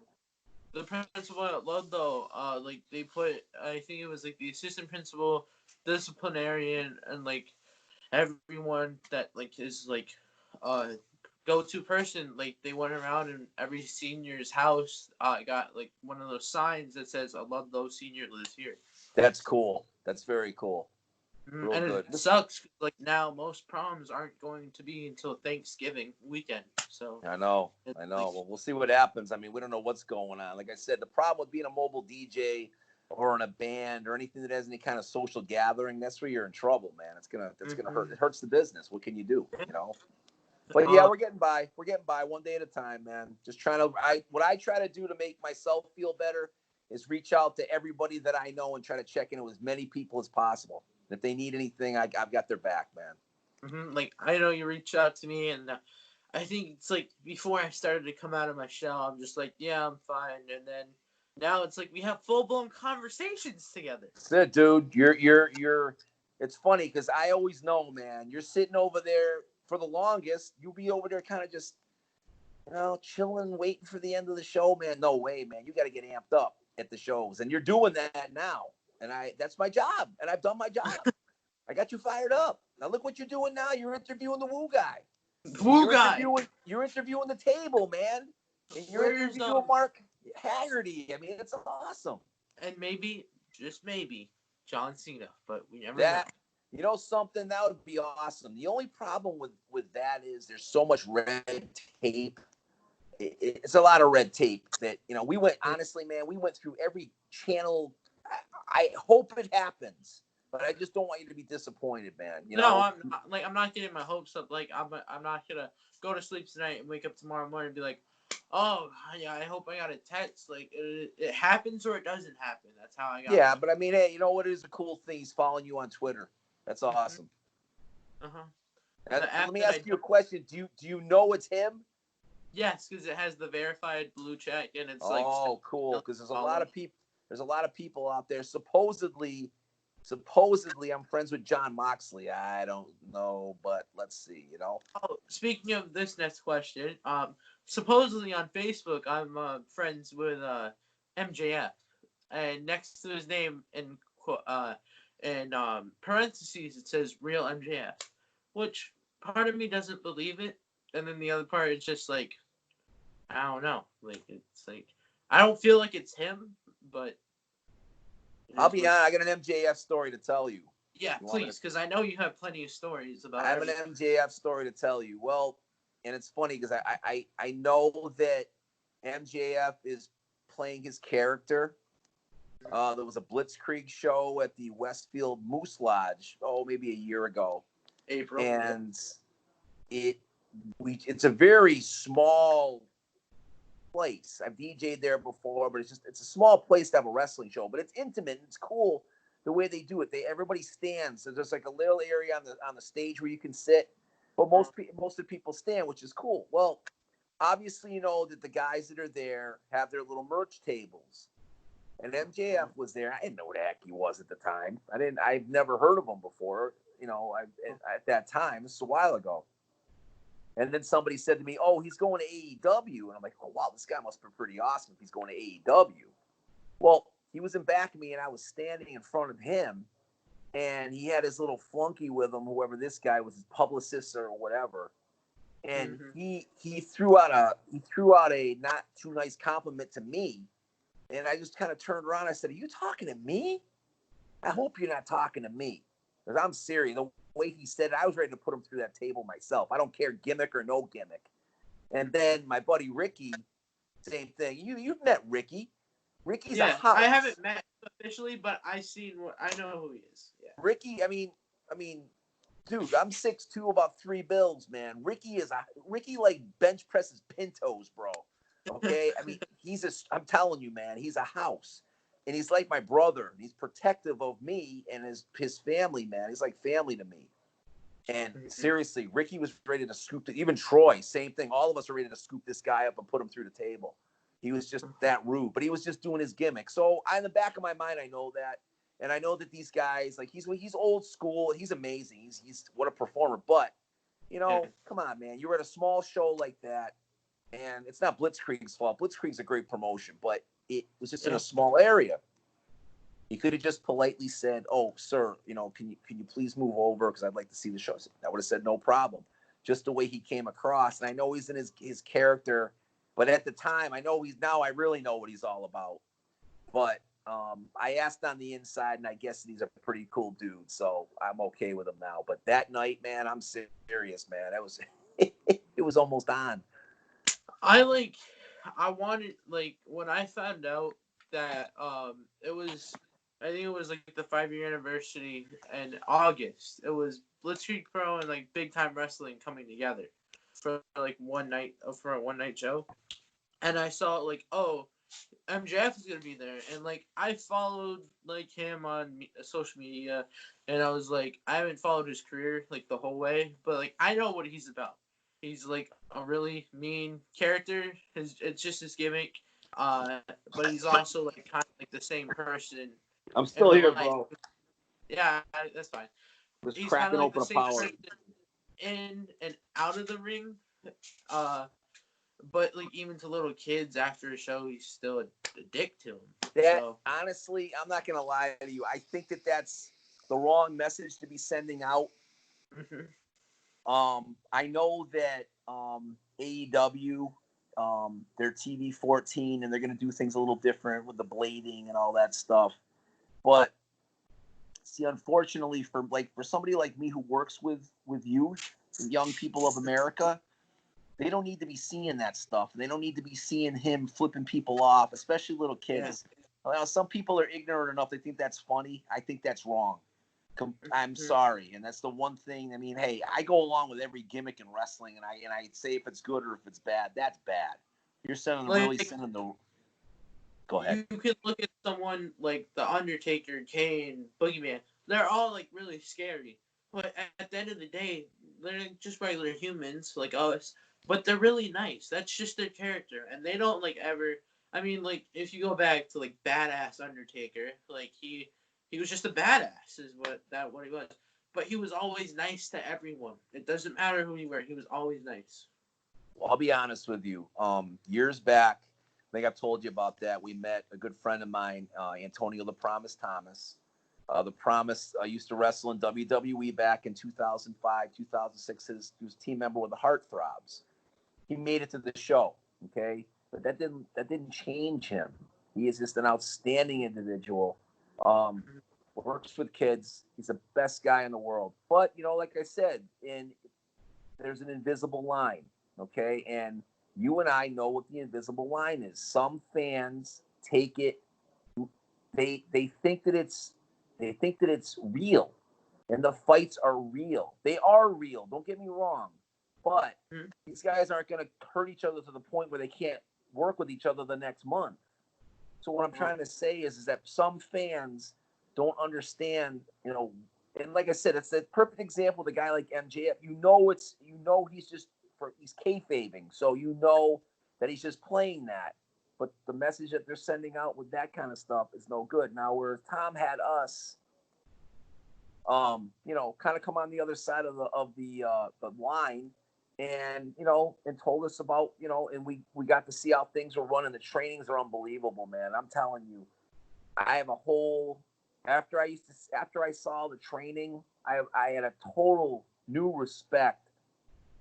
the principal at Ludlow, like they put, I think it was like the assistant principal, disciplinarian, and like everyone that like is like, uh, go-to person. Like they went around and every senior's house, got like one of those signs that says, "I Ludlow Senior lives here." that's cool. That's very cool. Real And it good. sucks 'cause, like now most proms aren't going to be until Thanksgiving weekend. So I know. it's I know. like, Well, we'll see what happens. I mean, we don't know what's going on. Like I said, the problem with being a mobile DJ or in a band or anything that has any kind of social gathering, that's where you're in trouble, man. That's gonna hurt. mm-hmm. It hurts the business. What can you do? But yeah, we're getting by. We're getting by one day at a time, man. Just trying to. What I try to do to make myself feel better is reach out to everybody that I know and try to check in with as many people as possible. If they need anything, I've got their back, man. Like I know you reached out to me, and I think it's like before I started to come out of my shell, I'm just like, yeah, I'm fine, and then now it's like we have full blown conversations together. That's it, dude. You're. It's funny because I always know, man. You're sitting over there for the longest. You'll be over there, kind of just chilling, waiting for the end of the show, man. No way, man. You got to get amped up at the shows, and you're doing that now. And that's my job, and I've done my job. I got you fired up. Now look what you're doing now. You're interviewing the Woo guy. Woo guy, You're interviewing the table, man. And you're where's interviewing Mark Haggerty. I mean, it's awesome. and maybe just maybe John Cena, but we never know. That something that would be awesome. The only problem with that is there's so much red tape. It's a lot of red tape that we went, honestly, man, we went through every channel. I hope it happens, but I just don't want you to be disappointed, man. No, I'm not getting my hopes up. Like I'm not gonna go to sleep tonight and wake up tomorrow morning and be like, oh yeah, I hope I got a text. Like it happens or it doesn't happen. That's how I got Yeah, mine. but I mean, hey, you know what is a cool thing? He's following you on Twitter. That's Mm-hmm. awesome. Uh huh. Let The app me that I ask you a don't. question. Do you know it's him? Yes, because it has the verified blue check, and it's like Oh, cool. Because follow. there's a lot of people out there. Supposedly, I'm friends with John Moxley. I don't know, but let's see. Oh, speaking of this next question, supposedly on Facebook, I'm friends with MJF, and next to his name in parentheses it says real MJF, which part of me doesn't believe it, and then the other part is just like I don't know, like it's like I don't feel like it's him, but it I'll is be what. honest. I got an MJF story to tell you. Yeah, You want me to? please, because I know you have plenty of stories I about have an everything. MJF story to tell you. Well, and it's funny because I know that MJF is playing his character. There was a Blitzkrieg show at the Westfield Moose Lodge, maybe a year ago, April, yep. and it it's a very small place. I've DJ'd there before, but it's a small place to have a wrestling show. But it's intimate. And it's cool the way they do it. Everybody stands. So there's like a little area on the stage where you can sit, but most of the people stand, which is cool. Well, obviously you know that the guys that are there have their little merch tables. And MJF was there. I didn't know what the heck he was at the time. I've never heard of him before. At that time, this is a while ago. And then somebody said to me, "Oh, he's going to AEW," and I'm like, "Oh wow, this guy must be pretty awesome if he's going to AEW." Well, he was in back of me, and I was standing in front of him, and he had his little flunky with him, whoever this guy was, his publicist or whatever. And Mm-hmm. he threw out a not too nice compliment to me, and I just kind of turned around. I said, "Are you talking to me? I hope you're not talking to me, because I'm serious." The way he said it, I was ready to put him through that table myself. I don't care, gimmick or no gimmick. And then my buddy Ricky, same thing. You've met Ricky. Ricky's a Yeah, I house. haven't met officially, but I know who he is. Yeah. Ricky, I mean, dude, I'm 6'2", about 3 bills, man. Ricky like bench presses Pintos, bro. Okay, I mean, I'm telling you, man, he's a house, and he's like my brother. He's protective of me and his family, man. He's like family to me. And seriously, Ricky was ready to scoop it. Even Troy, same thing. All of us are ready to scoop this guy up and put him through the table. He was just that rude, but he was just doing his gimmick. So in the back of my mind, I know that, and I know that these guys, like he's old school. He's amazing. He's what a performer. But Yeah. come on, man. You were at a small show like that, and it's not Blitzkrieg's fault. Blitzkrieg's a great promotion, but it was just in a Yeah. small area. He could have just politely said, "Oh, sir, can you please move over because I'd like to see the show." I would have said, "No problem." Just the way he came across, and I know he's in his character, but at the time, I really know what he's all about. But I asked on the inside, and I guess he's a pretty cool dude, so I'm okay with him now. But that night, man, I'm serious, man. That was it was almost on. I wanted like when I found out that it was I think it was like the 5 year anniversary in August. It was Blitzkrieg Pro and like Big Time Wrestling coming together for a one night show, and I saw like MJF is gonna be there, and like I followed like him on social media, and I was like I haven't followed his career like the whole way, but like I know what he's about. He's like a really mean character. It's just his gimmick, but he's also like kind of like the same person I'm in still real here, life. bro. Yeah, that's fine. Just He's kind cracking of like open the a same power. person in and out of the ring. Uh, but like even to little kids after a show, he's still a dick to him. That So. honestly, I'm not gonna lie to you. I think that that's the wrong message to be sending out. I know that AEW, they're TV 14, and they're gonna do things a little different with the blading and all that stuff. But see, unfortunately, for somebody like me who works with youth, young people of America, they don't need to be seeing that stuff. They don't need to be seeing him flipping people off, especially little Yeah. kids. Well, some people are ignorant enough; they think that's funny. I think that's wrong. I'm Mhm. sorry, and that's the one thing. I mean, hey, I go along with every gimmick in wrestling, and I say if it's good or if it's bad. That's bad. You're Like sending the. Go ahead. you can look at someone like the Undertaker, Kane, Boogeyman. They're all like really scary, but at the end of the day, they're just regular humans like us. but they're really nice. That's just their character, and they don't like ever. I mean, like if you go back to like badass Undertaker, like he was just a badass, is what he was. But he was always nice to everyone. It doesn't matter who you were. He was always nice. Well, I'll be honest with you. Years back, I think I've told you about that. We met a good friend of mine, Antonio the Promise Thomas. The Promise used to wrestle in WWE back in 2005, 2006. He was a team member with the Heartthrobs. He made it to the show, okay, but that didn't change him. He is just an outstanding individual. Um, Works with kids. He's the best guy in the world. But like I said, there's an invisible line, okay, and you and I know what the invisible line is. Some fans take it. They think that it's real, and the fights are real. They are real. Don't get me wrong, but Mm-hmm. these guys aren't going to hurt each other to the point where they can't work with each other the next month. So what I'm trying to say is that some fans don't understand, and like I said, it's a perfect example of the guy like MJF. He's kayfabing, so that he's just playing that. But the message that they're sending out with that kind of stuff is no good. Now, where Tom had us, kind of come on the other side of the line, and and told us about, and we got to see how things were running. The trainings are unbelievable, man. I'm telling you, I have a whole after I saw the training, I had a total new respect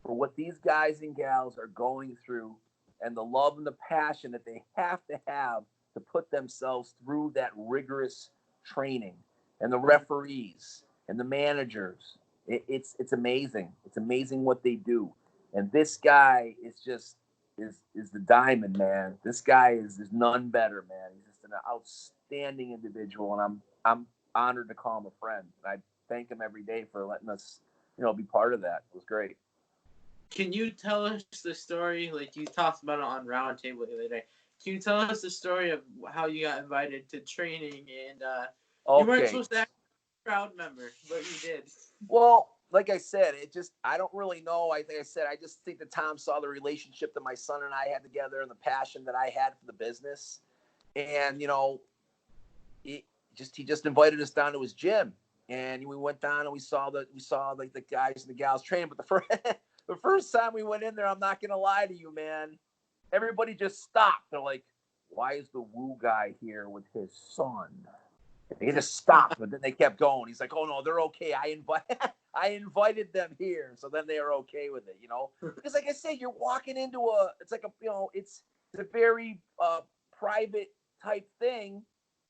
for what these guys and gals are going through, and the love and the passion that they have to put themselves through that rigorous training, and the referees and the managers. It's amazing. It's amazing what they do. And this guy is the diamond, man. This guy is none better, man. He's just an outstanding individual, and I'm honored to call him a friend. And I thank him every day for letting us, be part of that. It was great. Can you tell us the story? Like you talked about it on Roundtable the other day. Can you tell us the story of how you got invited to training and you weren't Okay. supposed to act a crowd member, but you did. Well, like I said, I don't really know. I think I said I just think that Tom saw the relationship that my son and I had together and the passion that I had for the business, and he just invited us down to his gym, and we went down and we saw like the guys and the gals training. But the first the first time we went in there, I'm not gonna lie to you, man. Everybody just stopped. They're like, "Why is the Woo guy here with his son?" They just stopped, but then they kept going. He's like, "Oh no, they're okay. I invited them here, so then they are okay with it, Because like I said, you're walking into it's like it's a very private type thing,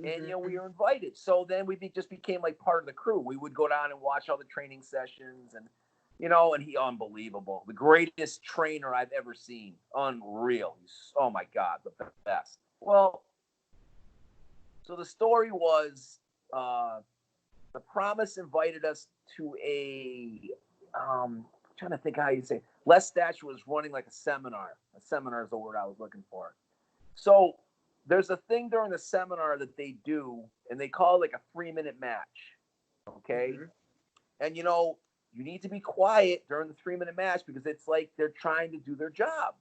and we were invited. So then just became like part of the crew. We would go down and watch all the training sessions, and and he unbelievable, the greatest trainer I've ever seen, unreal. Oh my God, the best. Well, so the story was, the Promise invited us to I'm trying to think how you say it. Les Thatcher was running like a seminar. A seminar is the word I was looking for. So there's a thing during the seminar that they do, and they call it like a 3-minute match. Okay. Mm-hmm. And you need to be quiet during the 3-minute match because it's like they're trying to do their job.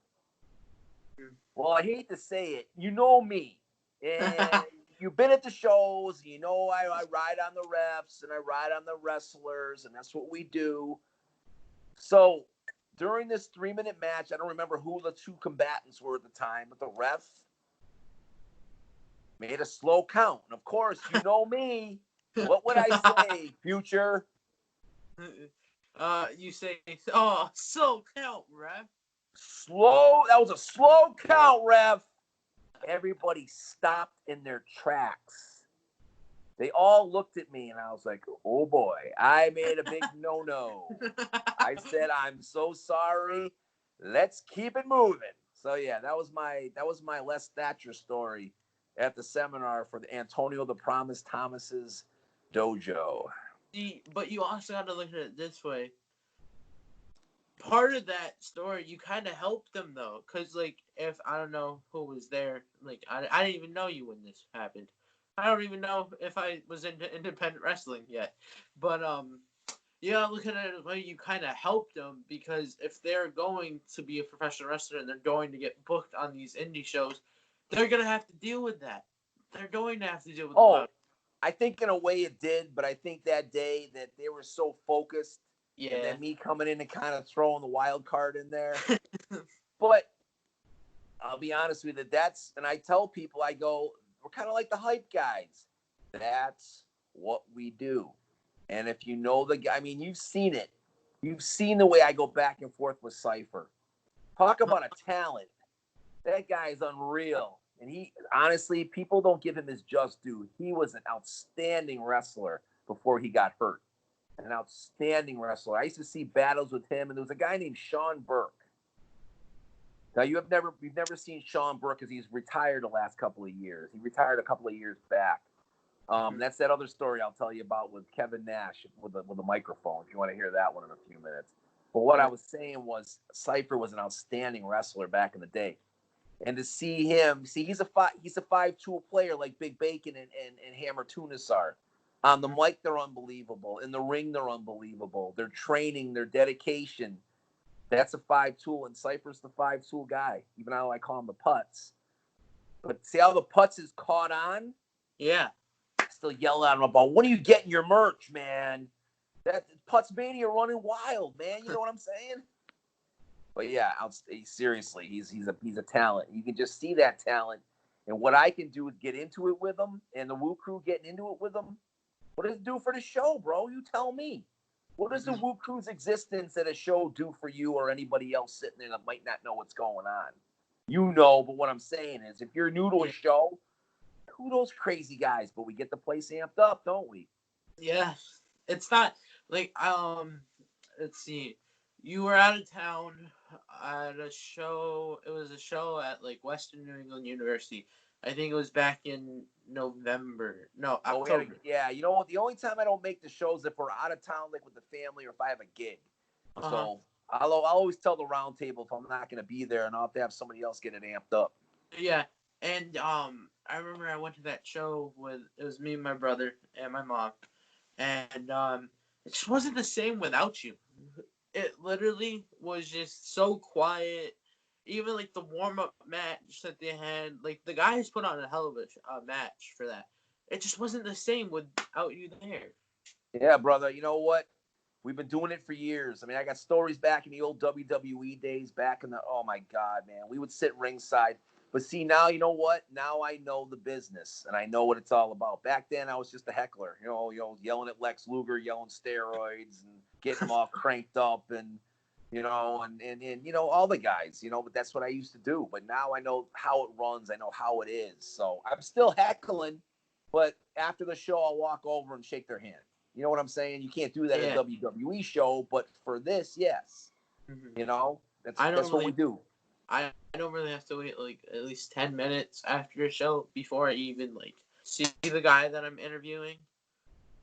Well, I hate to say it. You know me. And you've been at the shows. I ride on the refs and I ride on the wrestlers, and that's what we do. So during this 3-minute match, I don't remember who the two combatants were at the time, but the ref made a slow count. And of course, you know me. What would I say, Future? You say, "Oh, so count, ref." Slow. That was a slow count, ref. Everybody stopped in their tracks. They all looked at me, and I was like, "Oh boy, I made a big no-no." I said, "I'm so sorry. Let's keep it moving." So yeah, that was my Les Thatcher story at the seminar for the Antonio the Promise Thomas's dojo. See, but you also got to look at it this way. Part of that story, you kind of helped them though, because like if I don't know who was there, like I didn't even know you when this happened. I don't even know if I was into independent wrestling yet, but Yeah, look at it like you kind of helped them, because if they're going to be a professional wrestler and they're going to get booked on these indie shows, they're gonna have to deal with that. They're going to have to deal with the Oh, bug. I think in a way it did, but I think that day that they were so focused, and Yeah. then me coming in and kind of throwing the wild card in there. But I'll be honest with you, and I tell people, I go, we're kind of like the hype guys. That's what we do. And if you know the guy, I mean, you've seen it. You've seen the way I go back and forth with Cypher. Talk about a talent. That guy is unreal. And he, honestly, people don't give him his just due. He was an outstanding wrestler before he got hurt. An outstanding wrestler. I used to see battles with him, and there was a guy named Sean Burke. Now you've never seen Sean Burke because he's retired the last couple of years. He retired a couple of years back. That's that other story I'll tell you about with Kevin Nash with a microphone. If you want to hear that one in a few minutes. But what I was saying was Cypher was an outstanding wrestler back in the day, and to see him, he's a 5 tool player like Big Bacon and Hammer Tunis are. On the mic, they're unbelievable. In the ring, they're unbelievable. Their training, their dedication. That's a 5 tool, and Cypher's the 5 tool guy, even though I call him the Putz. But see how the Putz is caught on? Yeah. Still yell at him about, when are you getting your merch, man? That Putz Mania running wild, man. You know what I'm saying? But yeah, seriously, he's a talent. You can just see that talent. And what I can do is get into it with him, and the Woo Crew getting into it with him. What does it do for the show, bro? You tell me. What does the Woo Crew's existence at a show do for you or anybody else sitting there that might not know what's going on? You know, but what I'm saying is, if you're new to a show, who those crazy guys? But we get the place amped up, don't we? Yeah. It's not like let's see. You were out of town at a show. It was a show at like Western New England University. I think it was back in November. No, October. You know what? The only time I don't make the shows if we're out of town, like with the family, or if I have a gig. Uh-huh. So I'll always tell the round table if I'm not going to be there, and I'll have to have somebody else get it amped up. Yeah. And I remember I went to that show with, it was me and my brother and my mom. And it just wasn't the same without you. It literally was just so quiet. Even like the warm up match that they had, like the guys put on a hell of a match for that. It just wasn't the same without you there. Yeah, brother. You know what? We've been doing it for years. I mean, I got stories back in the old WWE days, back in the, oh my God, man. We would sit ringside. But see, now, you know what? Now I know the business and I know what it's all about. Back then, I was just a heckler, yelling at Lex Luger, yelling steroids and getting them all cranked up and, all the guys, but that's what I used to do. But now I know how it runs. I know how it is. So I'm still heckling, but after the show, I'll walk over and shake their hand. You know what I'm saying? You can't do that at a WWE show, but for this, yes. Mm-hmm. That's what we do. I don't really have to wait like at least 10 minutes after a show before I even like see the guy that I'm interviewing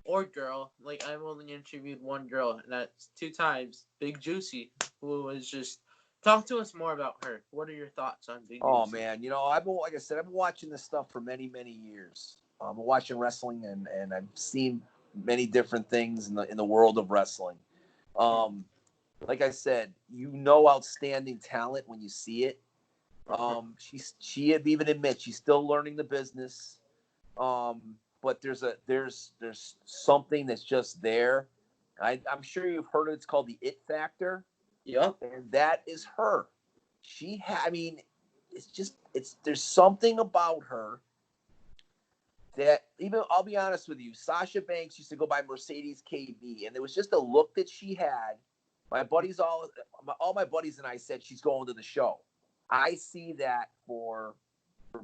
or girl. Like I've only interviewed one girl, and that's 2 times. Big Juicy, who was just talk to us more about her. What are your thoughts on Big Juicy? Oh man, like I said, I've been watching this stuff for many, many years. I'm watching wrestling, and I've seen many different things in the world of wrestling. Like I said, outstanding talent when you see it. She even admits she's still learning the business. But there's something that's just there. I'm sure you've heard it. It's called the it factor. Yep. And that is her. There's something about her that, even, I'll be honest with you, Sasha Banks used to go by Mercedes KB, and there was just a look that she had. All my buddies and I said she's going to the show. I see that for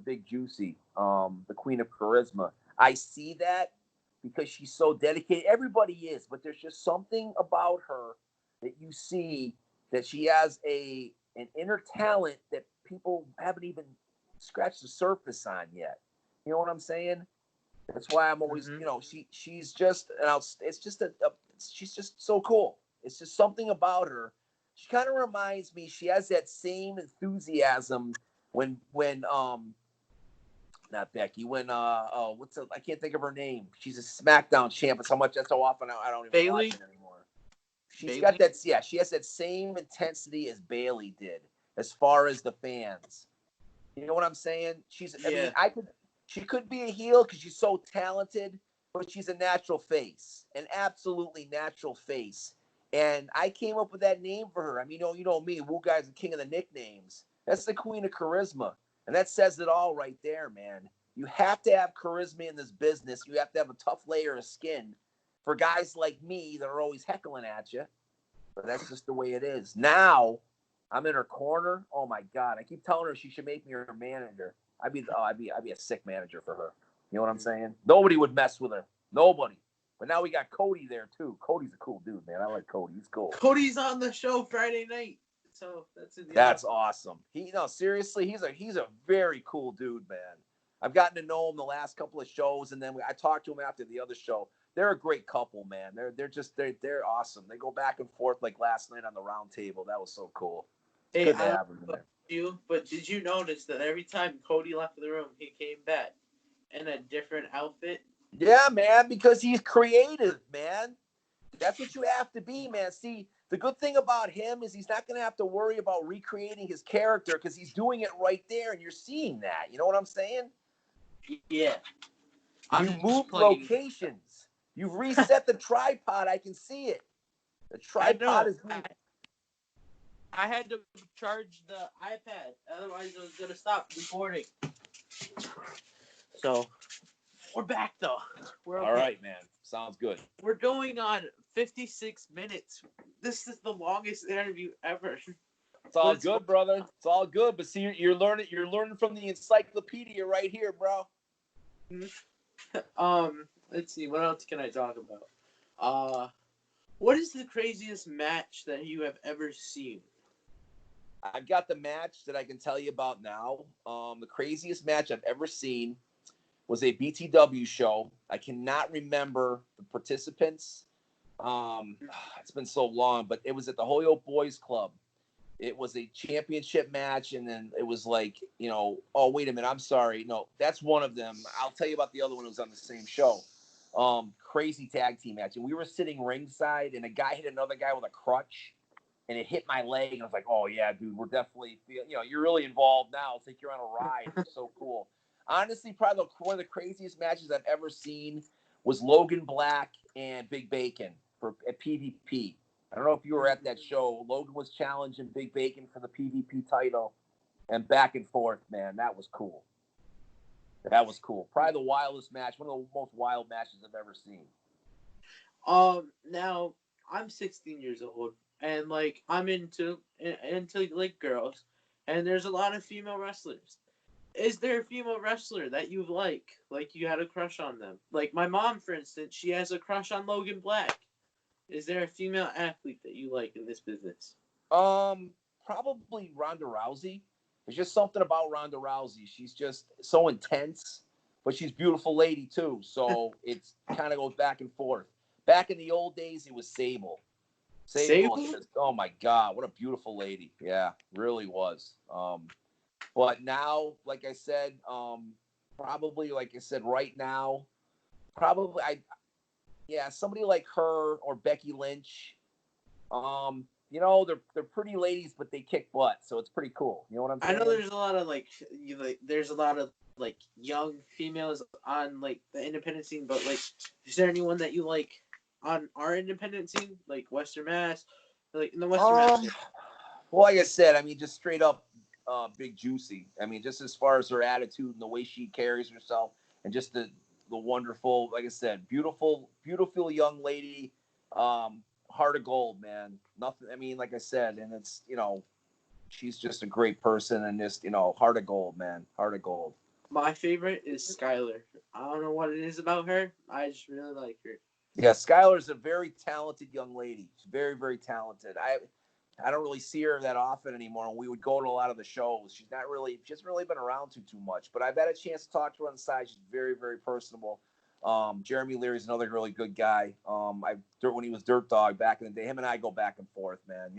Big Juicy, the Queen of Charisma. I see that because she's so dedicated. Everybody is, but there's just something about her that you see that she has an inner talent that people haven't even scratched the surface on yet. You know what I'm saying? That's why I'm always, she's just she's just so cool. It's just something about her. She kind of reminds me. She has that same enthusiasm when not Becky, when I can't think of her name. She's a SmackDown champ. That's how often I don't even watch it anymore. She's got Bailey? that. Yeah, she has that same intensity as Bailey did, as far as the fans. You know what I'm saying? I mean, Yeah. she could be a heel because she's so talented, but she's a natural face, an absolutely natural face. And I came up with that name for her. I mean, you know me, Woo Guy's the king of the nicknames. That's the queen of charisma. And that says it all right there, man. You have to have charisma in this business. You have to have a tough layer of skin for guys like me that are always heckling at you. But that's just the way it is. Now, I'm in her corner. Oh my God! I keep telling her she should make me her manager. I'd be a sick manager for her. You know what I'm saying? Nobody would mess with her. Nobody. But now we got Cody there too. Cody's a cool dude, man. I like Cody. He's cool. Cody's on the show Friday night. So that's in the That's awesome. Seriously, he's a very cool dude, man. I've gotten to know him the last couple of shows, and then I talked to him after the other show. They're a great couple, man. They're awesome. They go back and forth like last night on the round table. That was so cool. It's Hey, good I to don't have him in know there. you, but did you notice that every time Cody left the room, he came back in a different outfit? Yeah, man, because he's creative, man. That's what you have to be, man. See, the good thing about him is he's not going to have to worry about recreating his character because he's doing it right there, and you're seeing that. You know what I'm saying? Yeah. You moved locations. You've reset the tripod. I can see it. The tripod is moving. I had to charge the iPad, otherwise I was gonna stop recording. So we're back though. We're okay. All right, man. Sounds good. We're going on 56 minutes. This is the longest interview ever. It's all good, brother. It's all good. But see, you're learning. You're learning from the encyclopedia right here, bro. Let's see. What else can I talk about? What is the craziest match that you have ever seen? I've got the match that I can tell you about now. The craziest match I've ever seen was a BTW show. I cannot remember the participants. It's been so long, but it was at the Holyoke Boys Club. It was a championship match, and then it was like, oh, wait a minute, I'm sorry. No, that's one of them. I'll tell you about the other one who was on the same show. Crazy tag team match. And we were sitting ringside, and a guy hit another guy with a crutch, and it hit my leg, and I was like, oh, yeah, dude, we're definitely, you're really involved now. It's like you're on a ride. It's so cool. Honestly, probably one of the craziest matches I've ever seen was Logan Black and Big Bacon at PvP. I don't know if you were at that show. Logan was challenging Big Bacon for the PvP title, and back and forth, man. That was cool. That was cool. Probably the wildest match, one of the most wild matches I've ever seen. Now I'm 16 years old, and like I'm into like girls, and there's a lot of female wrestlers. Is there a female wrestler that you like you had a crush on them? Like my mom, for instance, she has a crush on Logan Black. Is there a female athlete that you like in this business? Probably Ronda Rousey. There's just something about Ronda Rousey. She's just so intense, but she's a beautiful lady too. So it's kind of goes back and forth. Back in the old days, it was Sable. Sable? Oh my God, what a beautiful lady. Yeah, really was. But now, like I said, probably like I said, right now, probably somebody like her or Becky Lynch. They're pretty ladies, but they kick butt, so it's pretty cool. You know what I'm saying? I know there's a lot of there's a lot of young females on the independent scene, but is there anyone that you like on our independent scene, like Western Mass, in the Western Mass? Well, like I said, I mean, just straight up, Big Juicy. I mean, just as far as her attitude and the way she carries herself, and just the wonderful, like I said, beautiful young lady. Heart of gold, man. Nothing. I mean, like I said, and it's she's just a great person, and just heart of gold, man. Heart of gold. My favorite is Skylar. I don't know what it is about her. I just really like her. Yeah, Skylar's a very talented young lady. She's very, very talented. I don't really see her that often anymore. We would go to a lot of the shows. She hasn't really been around too much. But I've had a chance to talk to her on the side. She's very, very personable. Jeremy Leary's another really good guy. When he was Dirt Dog back in the day, him and I go back and forth, man.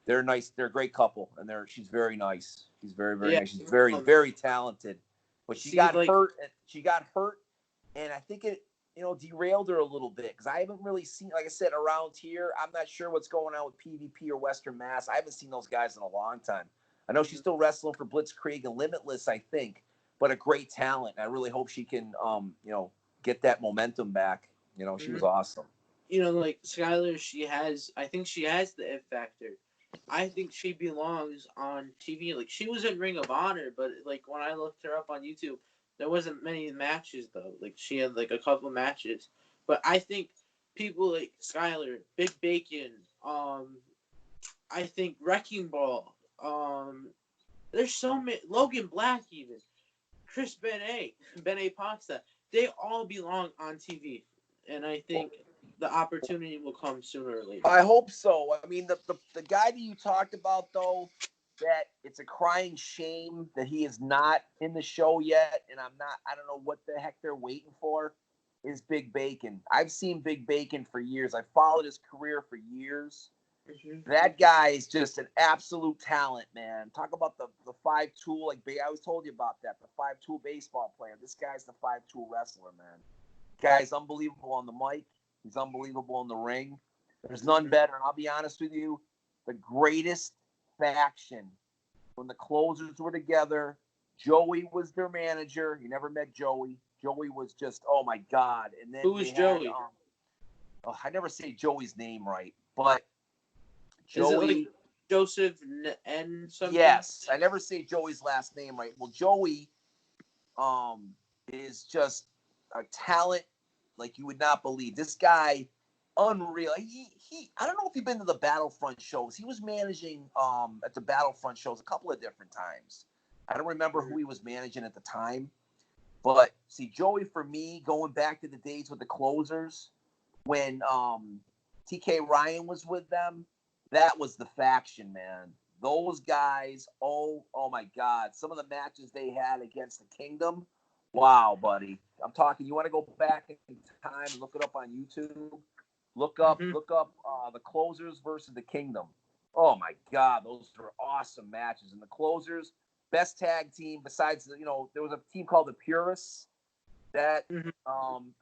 They're nice. They're a great couple, and she's very nice. She's very, very nice. She's very, very talented. But she got hurt. And I think derailed her a little bit because I haven't really seen, like I said, around here. I'm not sure what's going on with PvP or Western Mass. I haven't seen those guys in a long time. I know she's still wrestling for Blitzkrieg and Limitless, I think, but a great talent. I really hope she can, get that momentum back. She was Mm-hmm. awesome. Like Skylar, I think she has the it factor. I think she belongs on TV. Like she was in Ring of Honor, but like when I looked her up on YouTube, there wasn't many matches though. Like she had like a couple matches, but I think people like Skylar, Big Bacon, I think Wrecking Ball, there's so many, Logan Black even, Chris Benet Pasta, they all belong on TV, and I think the opportunity will come sooner or later. I hope so. I mean, the guy that you talked about, though, that it's a crying shame that he is not in the show yet, and I don't know what the heck they're waiting for, is Big Bacon. I've seen Big Bacon for years. I followed his career for years. Mm-hmm. That guy is just an absolute talent, man. Talk about the 5'2", like I always told you about that, the 5'2" baseball player. This guy's the 5'2" wrestler, man. Guy's unbelievable on the mic. He's unbelievable in the ring. There's none better. And I'll be honest with you, the greatest faction when the closers were together, Joey was their manager. You never met Joey. Joey was just, oh my God. And then Who was Joey? I never say Joey's name right, but Is it like Joey. Joseph N something? Yes, I never say Joey's last name right. Well, Joey is just a talent like you would not believe. This guy, unreal. He I don't know if you've been to the Battlefront shows. He was managing at the Battlefront shows a couple of different times. I don't remember who he was managing at the time. But see, Joey, for me, going back to the days with the closers, when TK Ryan was with them, that was the faction, man. Those guys, oh my God. Some of the matches they had against the Kingdom, wow, buddy. I'm talking, you want to go back in time and look it up on YouTube? Look up the closers versus the Kingdom. Oh my God, those were awesome matches. And the closers, best tag team besides, there was a team called the Purists that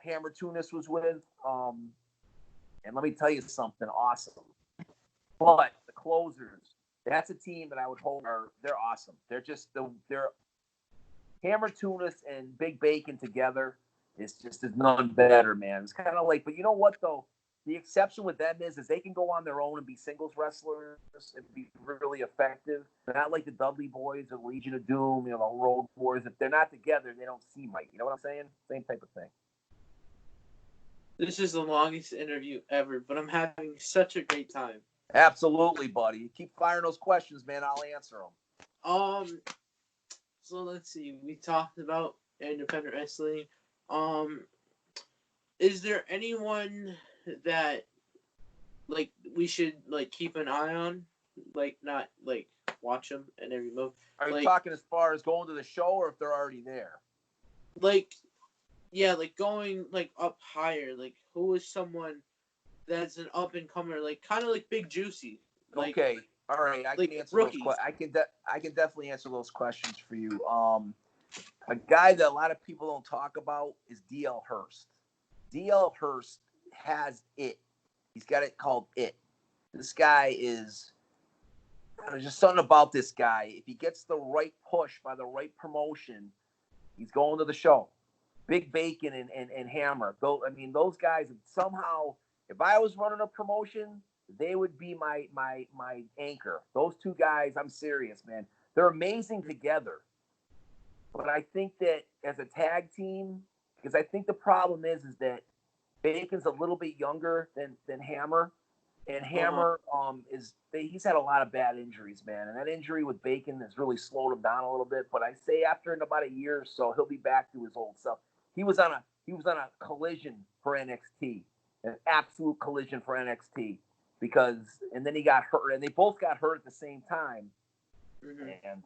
Hammer Tunis was with. And let me tell you something awesome. But the closers, that's a team that I would hold. They're awesome. They're just they're Hammer Tunis and Big Bacon together is none better, man. It's kind of like, but you know what though? The exception with them is they can go on their own and be singles wrestlers and be really effective. They're not like the Dudley Boys or Legion of Doom, the Road Warriors. If they're not together, they don't seem right. You know what I'm saying? Same type of thing. This is the longest interview ever, but I'm having such a great time. Absolutely, buddy. Keep firing those questions, man. I'll answer them. So let's see. We talked about independent wrestling. Is there anyone that like we should like keep an eye on, like not like watch them in every move? Are you like, talking as far as going to the show or if they're already there? Like, yeah, like going like up higher. Like, who is someone that's an up and comer? Like, kind of like Big Juicy. Like, okay, all right. I like can answer rookies. those. I can definitely answer those questions for you. A guy that a lot of people don't talk about is DL Hurst. DL Hurst has it. He's got it called it. This guy is there's just something about this guy. If he gets the right push by the right promotion, he's going to the show. Big Bacon and Hammer. Those guys somehow, if I was running a promotion, they would be my anchor. Those two guys, I'm serious, man. They're amazing together. But I think that as a tag team, because I think the problem is that Bacon's a little bit younger than Hammer. And Hammer he's had a lot of bad injuries, man. And that injury with Bacon has really slowed him down a little bit. But I say after in about a year or so, he'll be back to his old self. He was on a collision for NXT, an absolute collision for NXT, and then he got hurt, and they both got hurt at the same time, and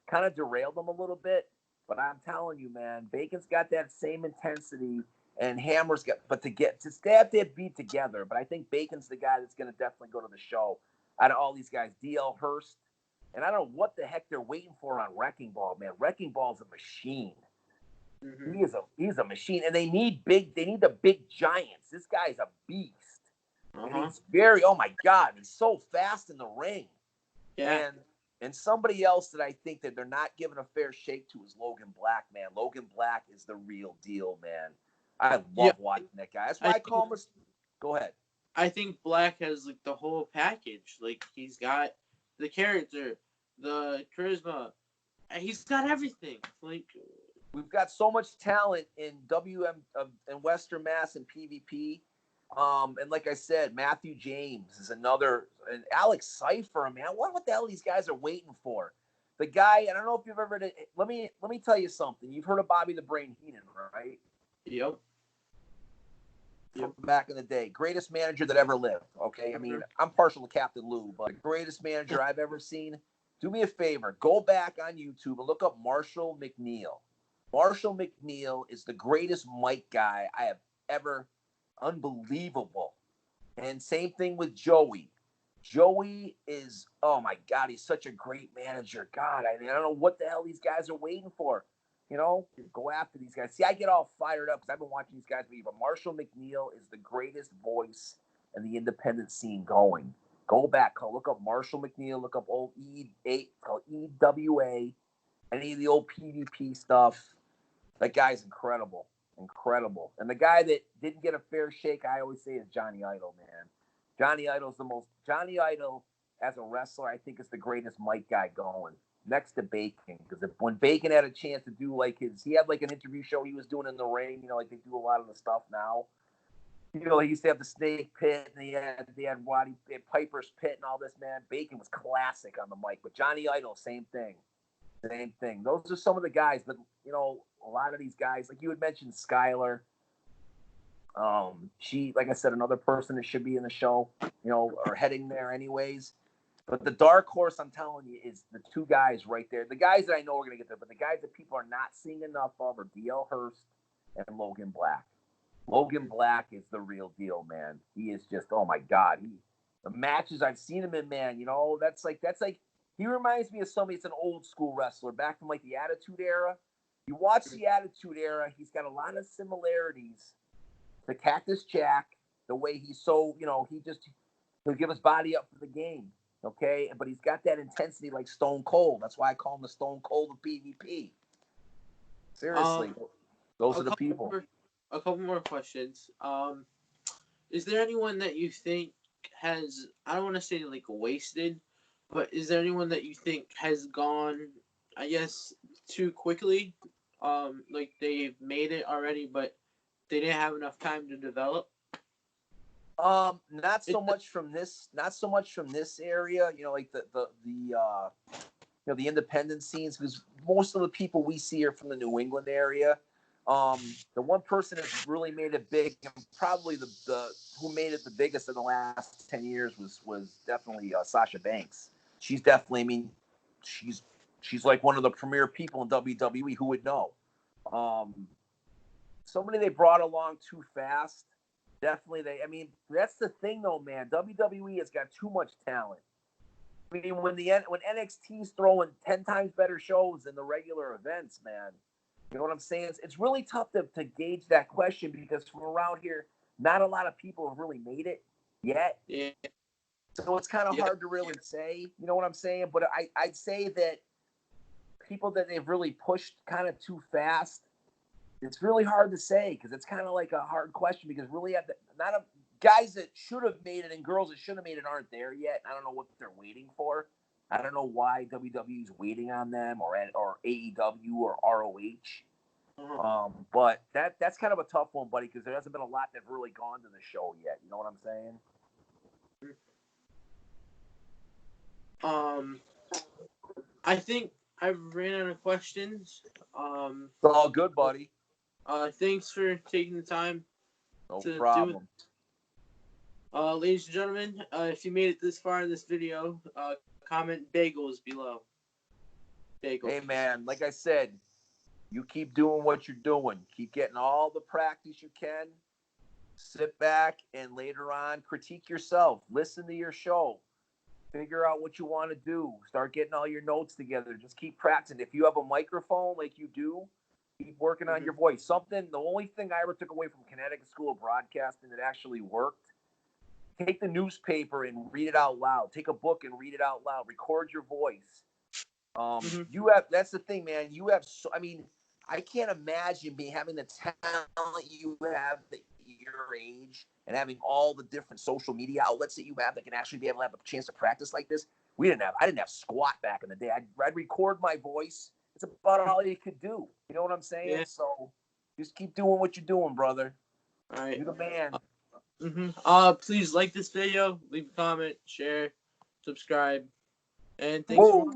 kind of derailed him a little bit. But I'm telling you, man, Bacon's got that same intensity. And Hammer's got, but to stab that beat together. But I think Bacon's the guy that's going to definitely go to the show. Out of all these guys, DL Hurst, and I don't know what the heck they're waiting for on Wrecking Ball, man. Wrecking Ball's a machine. Mm-hmm. He's a machine, and they need the big giants. This guy's a beast, and Uh-huh. he's very, oh my god, he's so fast in the ring. Yeah. And somebody else that I think that they're not giving a fair shake to is Logan Black, man. Logan Black is the real deal, man. I Yeah. love watching that guy. That's why I I think call him. Go ahead. I think Black has like the whole package. Like he's got the character, the charisma. He's got everything. Like We've got so much talent in in Western Mass and PvP. And like I said, Matthew James is another, and Alex Cipher, man. What the hell these guys are waiting for? The guy, and I don't know if you've ever. Let me tell you something. You've heard of Bobby the Brain Heenan, right? yep. From Yep. back in the day, greatest manager that ever lived. Okay, I mean, I'm partial to Captain Lou, but greatest manager I've ever seen. Do me a favor, go back on YouTube and look up Marshall McNeil. Marshall McNeil is the greatest mic guy I have ever. Unbelievable. And same thing with Joey. Joey is, oh my God, he's such a great manager. God, I mean, I don't know what the hell these guys are waiting for. You know, go after these guys. See, I get all fired up because I've been watching these guys be, but Marshall McNeil is the greatest voice in the independent scene going. Go back, look up Marshall McNeil, look up old EWA, any of the old PvP stuff. That guy's incredible. Incredible. And the guy that didn't get a fair shake, I always say, is Johnny Idol, man. Johnny Idol as a wrestler, I think is the greatest mic guy going. Next to Bacon. Because when Bacon had a chance to do he had like an interview show he was doing in the ring, like they do a lot of the stuff now. He used to have the Snake Pit, and they had Piper's Pit and all this, man. Bacon was classic on the mic. But Johnny Idol, same thing. Same thing. Those are some of the guys, but a lot of these guys, like you had mentioned, Skylar. She, like I said, another person that should be in the show, or heading there anyways. But the dark horse, I'm telling you, is the two guys right there. The guys that I know are going to get there, but the guys that people are not seeing enough of are DL Hurst and Logan Black. Logan Black is the real deal, man. He is just, oh my God. The matches I've seen him in, man, that's like he reminds me of somebody. It's an old school wrestler back from like the Attitude Era. You watch the Attitude Era, he's got a lot of similarities to Cactus Jack. The way he's so, he'll give his body up for the game. Okay, but he's got that intensity like Stone Cold. That's why I call him the Stone Cold of PvP. Seriously, those are the people. A couple more questions. Is there anyone that you think has, I don't want to say like wasted, but is there anyone that you think has gone, I guess, too quickly? Like they've made it already, but they didn't have enough time to develop. Not so much from this area. Like the independent scenes, because most of the people we see are from the New England area. The one person that's really made it big, and probably the who made it the biggest in the last 10 years was definitely Sasha Banks. She's definitely, I mean, she's like one of the premier people in WWE. Who would know? Somebody they brought along too fast. Definitely, that's the thing though, man. WWE has got too much talent. I mean, when NXT's throwing 10 times better shows than the regular events, man. You know what I'm saying? It's really tough to gauge that question because from around here, not a lot of people have really made it yet. Yeah. So it's kind of hard to really say. You know what I'm saying? But I'd say that people that they've really pushed kind of too fast, it's really hard to say because it's kind of like a hard question because really guys that should have made it and girls that should have made it aren't there yet. I don't know what they're waiting for. I don't know why WWE is waiting on them or AEW or ROH. But that's kind of a tough one, buddy, because there hasn't been a lot that have really gone to the show yet. You know what I'm saying? I think I've ran out of questions. It's all good, buddy. Thanks for taking the time. No problem. Do it. Ladies and gentlemen, if you made it this far in this video, comment bagels below. Bagels. Hey, man, like I said, you keep doing what you're doing. Keep getting all the practice you can. Sit back and later on critique yourself. Listen to your show. Figure out what you want to do. Start getting all your notes together. Just keep practicing. If you have a microphone like you do, Keep working on your voice. The only thing I ever took away from Connecticut School of Broadcasting that actually worked, take the newspaper and read it out loud. Take a book and read it out loud. Record your voice. That's the thing, man. I can't imagine having the talent you have at your age and having all the different social media outlets that you have that can actually be able to have a chance to practice like this. I didn't have squat back in the day. I'd record my voice. It's about all you could do. You know what I'm saying? Yeah. So just keep doing what you're doing, brother. All right. You're the man. Please like this video, leave a comment, share, subscribe, and thanks Woo! for watching.